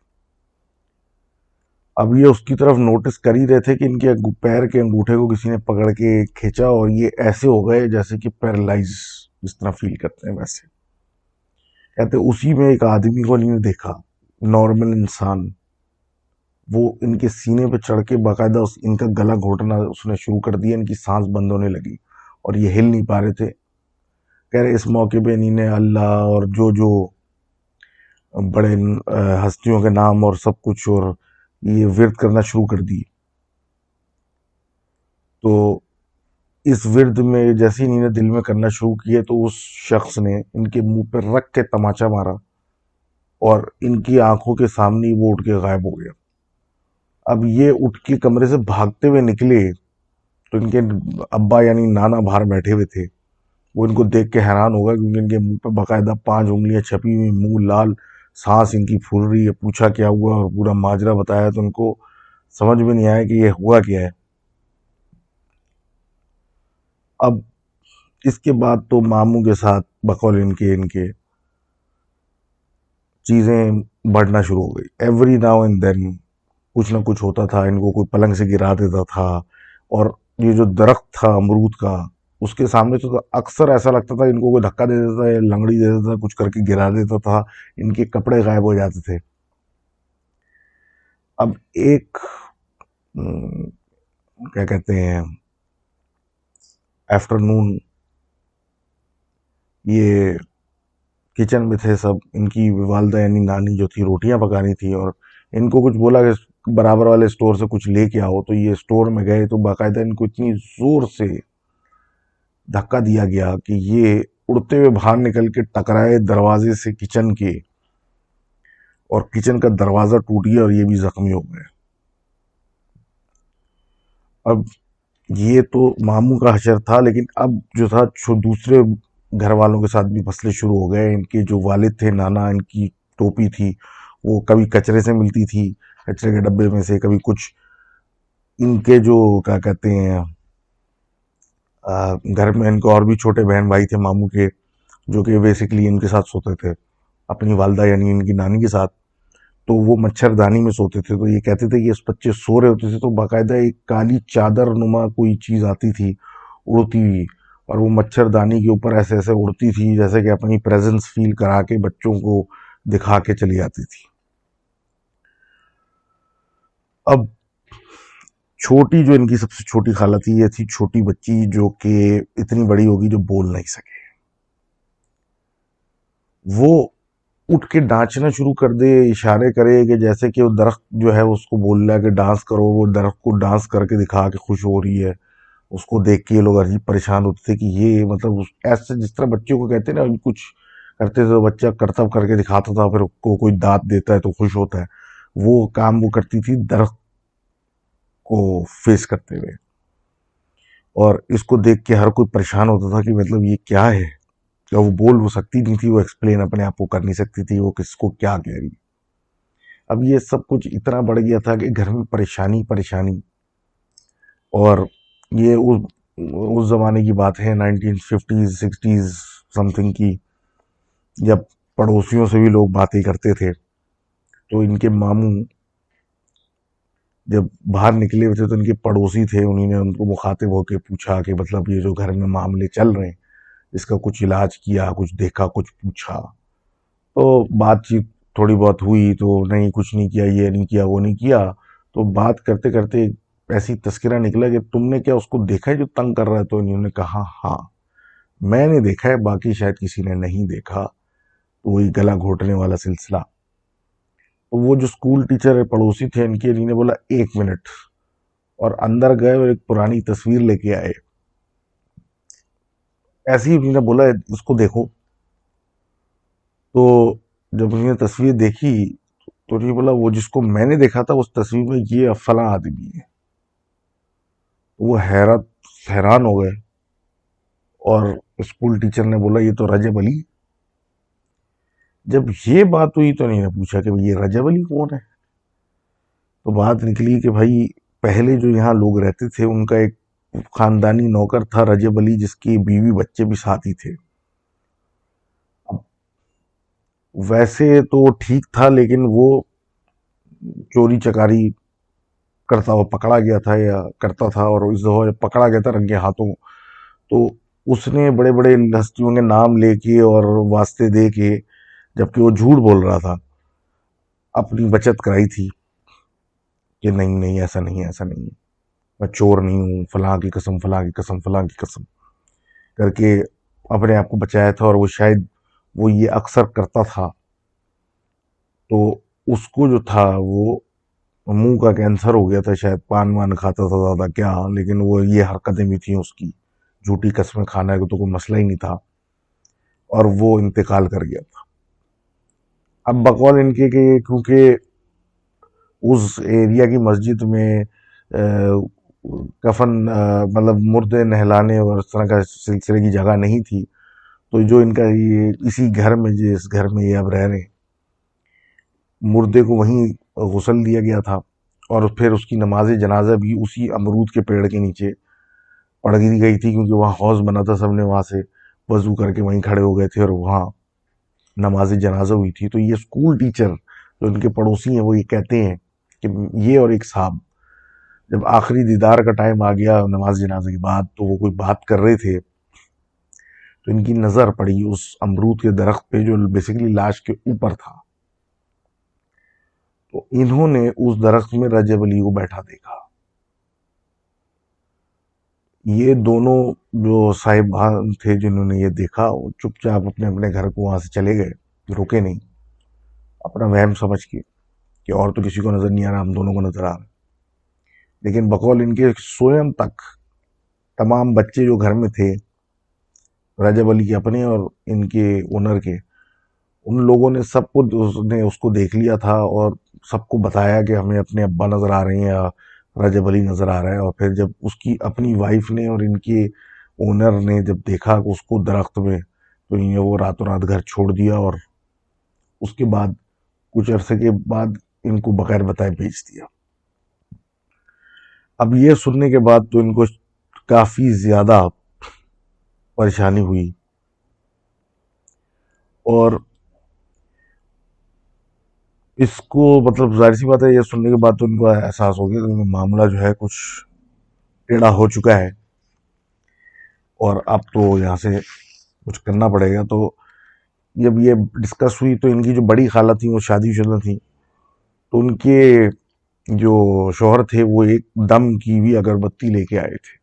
अब ये उसकी तरफ नोटिस कर ही रहे थे कि इनके पैर के अंगूठे को किसी ने पकड़ के खींचा, और ये ऐसे हो गए जैसे कि पैरालाइज जिस तरह फील करते हैं वैसे। कहते उसी में एक आदमी को इन्होंने देखा, नॉर्मल इंसान, वो इनके सीने पे चढ़ के बाकायदा इनका गला घोटना उसने शुरू कर दिया, इनकी सांस बंद होने लगी, और ये हिल नहीं पा रहे थे। कह रहे इस मौके पे इन्होंने अल्लाह और जो जो बड़े हस्तियों के नाम और सब कुछ, और ये विर्द करना शुरू कर दी। तो इस विर्द में जैसे ही इन्होंने दिल में करना शुरू किए, तो उस शख्स ने इनके मुंह पर रख के तमाचा मारा, और इनकी आंखों के सामने वो उठ के गायब हो गया। अब ये उठ के कमरे से भागते हुए निकले, तो इनके अब्बा यानी नाना बाहर बैठे हुए थे। वो इनको देख के हैरान होगा, क्योंकि इनके मुंह पे बाकायदा 5 उंगलियां छपी हुई, मुंह लाल, सांस इनकी फूल रही है। पूछा क्या हुआ और पूरा माजरा बताया, तो उनको समझ में नहीं आया कि ये हुआ क्या है। अब इसके बाद तो मामू के साथ बकौल इनके इनके चीज़ें बढ़ना शुरू हो गई। एवरी नाउ एंड देन कुछ ना कुछ होता था, इनको कोई पलंग से गिरा देता था, और ये जो दरख्त था अमरूद का, उसके सामने तो अक्सर ऐसा लगता था इनको कोई धक्का दे देता था या लंगड़ी दे देता था, कुछ करके गिरा देता था, इनके कपड़े गायब हो जाते थे। अब एक क्या कहते हैं, आफ्टरनून ये किचन में थे सब, इनकी वालदा यानी नानी जो थी रोटियां पकानी थी, और इनको कुछ बोला कि बराबर वाले स्टोर से कुछ लेके आओ। तो ये स्टोर में गए तो बाकायदा इनको इतनी जोर से धक्का दिया गया कि ये उड़ते हुए बाहर निकल के टकराए दरवाजे से किचन के, और किचन का दरवाजा टूट गया और ये भी जख्मी हो गए। अब ये तो मामू का हशर था, लेकिन अब जो था दूसरे घर वालों के साथ भी मसले शुरू हो गए। इनके जो वालिद थे, नाना, इनकी टोपी थी वो कभी कचरे से मिलती थी, कचरे के डब्बे में से, कभी कुछ इनके जो क्या कहते हैं घर में इनके और भी छोटे बहन भाई थे मामू के, जो कि बेसिकली इनके साथ सोते थे, अपनी वालदा यानी इनकी नानी के साथ। तो वो मच्छरदानी में सोते थे। तो ये कहते थे कि इस बच्चे सो रहे होते थे तो बाकायदा एक काली चादर नुमा कोई चीज आती थी उड़ती हुई, और वो मच्छरदानी के ऊपर ऐसे ऐसे उड़ती थी जैसे कि अपनी प्रेजेंस फील करा के बच्चों को दिखा के चली जाती थी। अब छोटी जो इनकी सबसे छोटी खाला थी, ये थी छोटी बच्ची जो कि इतनी बड़ी होगी जो बोल नहीं सके। वो उठ के नाचना शुरू कर दे, इशारे करे कि जैसे कि वो दरख्त जो है उसको बोल रहा है कि डांस करो, वो दरख्त को डांस करके दिखा के खुश हो रही है। उसको देख के ये लोग अजीब परेशान होते थे कि ये मतलब ऐसे जिस तरह बच्चों को कहते हैं ना, कुछ करते थे तो बच्चा करतब करके दिखाता था, फिर को कोई दांत देता है तो खुश होता है, वो काम वो करती थी दरख्त को फेस करते हुए। और इसको देख के हर कोई परेशान होता था कि मतलब ये क्या है। क्या वो बोल वो सकती नहीं थी, वो एक्सप्लेन अपने आप को कर नहीं सकती थी, वो किसको क्या कह रही। अब ये सब कुछ इतना बढ़ गया था कि घर में परेशानी परेशानी। और ये उस जमाने की बात है, 1950s 60s समथिंग की, जब पड़ोसियों से भी लोग बातें करते थे। तो इनके मामू जब बाहर निकले हुए थे तो इनके पड़ोसी थे, उन्हीं ने उनको मुखातिब होकर पूछा कि मतलब ये जो घर में मामले चल रहे हैं इसका कुछ इलाज किया, कुछ देखा, कुछ पूछा। तो बातचीत थोड़ी बहुत हुई तो नहीं, कुछ नहीं किया, ये नहीं किया, वो नहीं किया। तो बात करते करते ऐसी तस्करा निकला कि तुमने क्या उसको देखा है जो तंग कर रहा है? तो इन्होंने कहा हाँ मैंने देखा है, बाकी शायद किसी ने नहीं देखा। तो वही गला घोटने वाला सिलसिला। तो वो जो स्कूल टीचर पड़ोसी थे इनके, इन्होंने बोला 1 मिनट, और अंदर गए और एक पुरानी तस्वीर लेके आए। ऐसे ही उन्होंने बोला उसको देखो। तो जब उन्होंने तस्वीर देखी तो उन्होंने बोला वो जिसको मैंने देखा था उस तस्वीर में ये फला आदमी है। वो हैरान हो गए, और स्कूल टीचर ने बोला ये तो रजब अली। जब ये बात हुई तो इन्होंने पूछा कि ये रजब अली कौन है? तो बात निकली कि भाई पहले जो यहाँ लोग रहते थे उनका एक खानदानी नौकर था रजब अली, जिसकी बीवी बच्चे भी साथ ही थे। अब वैसे तो ठीक था, लेकिन वो चोरी चकारी करता हुआ पकड़ा गया था या करता था, और इस दफा जब पकड़ा गया था रंगे हाथों, तो उसने बड़े बड़े हस्तियों के नाम लेके और वास्ते दे के, जबकि वो झूठ बोल रहा था, अपनी बचत कराई थी कि नहीं नहीं ऐसा नहीं है, ऐसा नहीं है, मैं चोर नहीं हूँ, फलां की कसम, फलां की कसम, फलां की कसम करके अपने आप को बचाया था। और वो शायद वो ये अक्सर करता था। तो उसको जो था वो मुंह का कैंसर हो गया था, शायद पान वान खाता था ज़्यादा क्या, लेकिन वो ये हरकतें भी थी उसकी, झूठी कस्में खाना को तो कोई मसला ही नहीं था, और वो इंतकाल कर गया था। अब बकौल इनके के क्योंकि उस एरिया की मस्जिद में कफन मतलब मुर्दे नहलाने और इस तरह का सिलसिले की जगह नहीं थी, तो जो इनका ये इसी घर में, जिस घर में ये अब रह रहे, मुर्दे को वहीं गुसल दिया गया था, और फिर उसकी नमाज जनाजा भी उसी अमरूद के पेड़ के नीचे पढ़ दी गई थी, क्योंकि वहाँ हौज बना था, सबने वहाँ से वजू करके वहीं खड़े हो गए थे और वहाँ नमाज जनाजा हुई थी। तो ये स्कूल टीचर जो इनके पड़ोसी हैं वो ये कहते हैं कि ये और एक साहब जब आखिरी दीदार का टाइम आ गया नमाज जनाजे के बाद, तो वो कोई बात कर रहे थे, तो इनकी नज़र पड़ी उस अमरूद के दरख्त पे जो बेसिकली लाश के ऊपर था। तो इन्होंने उस दरख्त में रजब अली को बैठा देखा। ये दोनों जो साहिबान थे जिन्होंने ये देखा, वो चुपचाप अपने अपने घर को वहां से चले गए, रुके नहीं, अपना वहम समझ के कि और तो किसी को नजर नहीं आ रहा, हम दोनों को नजर आ रहा है। लेकिन बकौल इनके स्वयं तक तमाम बच्चे जो घर में थे, रजब अली के अपने और इनके ओनर के, उन लोगों ने सबको उसने उसको देख लिया था और सबको बताया कि हमें अपने अब्बा नजर आ रहे हैं या रजब अली नजर आ रहा है। और फिर जब उसकी अपनी वाइफ ने और इनके ओनर ने जब देखा उसको दरख्त में, तो इन्हें वो रातों रात घर छोड़ दिया और उसके बाद कुछ अरसे के बाद इनको बगैर बताए भेज दिया। अब ये सुनने के बाद तो इनको काफी ज्यादा परेशानी हुई और इसको मतलब जाहिर सी बात है, ये सुनने के बाद तो उनको एहसास हो गया कि मामला जो है कुछ टेढ़ा हो चुका है और अब तो यहाँ से कुछ करना पड़ेगा। तो जब ये डिस्कस हुई तो इनकी जो बड़ी खाला थी वो शादीशुदा थी, तो उनके जो शौहर थे वो एक दम की भी अगरबत्ती लेके आए थे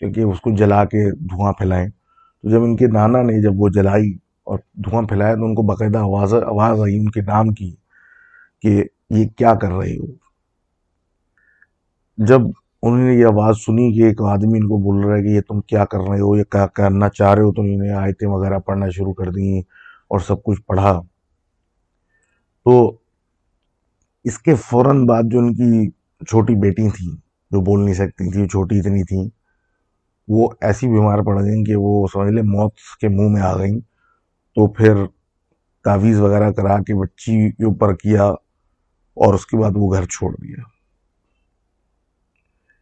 क्योंकि उसको जला के धुआं फैलाएं। तो जब इनके नाना ने जब वो जलाई और धुआं फैलाया तो उनको बाकायदा आवाज आवाज आई उनके नाम की कि ये क्या कर रहे हो। जब उन्होंने ये आवाज सुनी कि एक आदमी इनको बोल रहा है कि ये तुम क्या कर रहे हो, ये क्या करना चाह रहे हो, तो इन्होंने आयतें वगैरह पढ़ना शुरू कर दी और सब कुछ पढ़ा। तो इसके फौरन बाद जो उनकी छोटी बेटी थी जो बोल नहीं सकती थी, छोटी इतनी थी, वो ऐसी बीमार पड़ गई कि वो समझ ले मौत के मुंह में आ गई। तो फिर तावीज़ वगैरह करा के बच्ची के ऊपर किया और उसके बाद वो घर छोड़ दिया।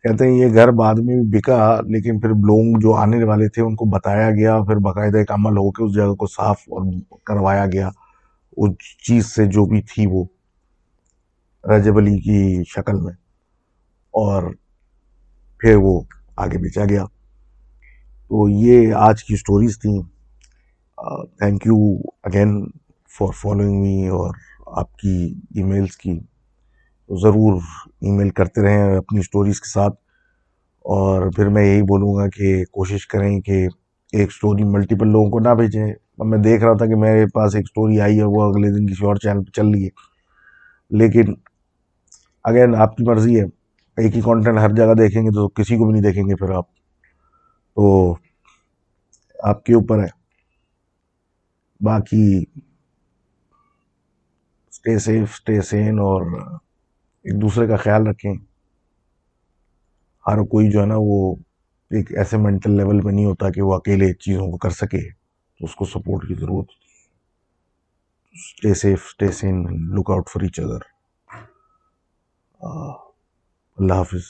कहते हैं ये घर बाद में भी बिका, लेकिन फिर लोग जो आने वाले थे उनको बताया गया, फिर बाकायदा एक अमल होकर उस जगह को साफ और करवाया गया उस चीज से जो भी थी वो रजब अली की शक्ल में, और फिर वो आगे बेचा गया। तो ये आज की स्टोरीज थी। Thank you again for following me और आपकी ईमेल्स की। तो ज़रूर ईमेल करते रहें अपनी स्टोरीज के साथ। और फिर मैं यही बोलूँगा कि कोशिश करें कि एक स्टोरी मल्टीपल लोगों को ना भेजें। अब मैं देख रहा था कि मेरे पास एक स्टोरी आई है वो अगले दिन किसी और चैनल पर चल रही है, लेकिन अगेन आपकी मर्जी है, एक ही कंटेंट हर जगह देखेंगे तो किसी को भी नहीं देखेंगे फिर आप, तो आपके ऊपर है। बाकी स्टे सेफ, स्टे सेन और एक दूसरे का ख्याल रखें। हर कोई जो है ना वो एक ऐसे मेंटल लेवल पे नहीं होता कि वो अकेले चीज़ों को कर सके, तो उसको सपोर्ट की ज़रूरत। Stay safe, stay sane, look out for each other. Allah हाफिज़।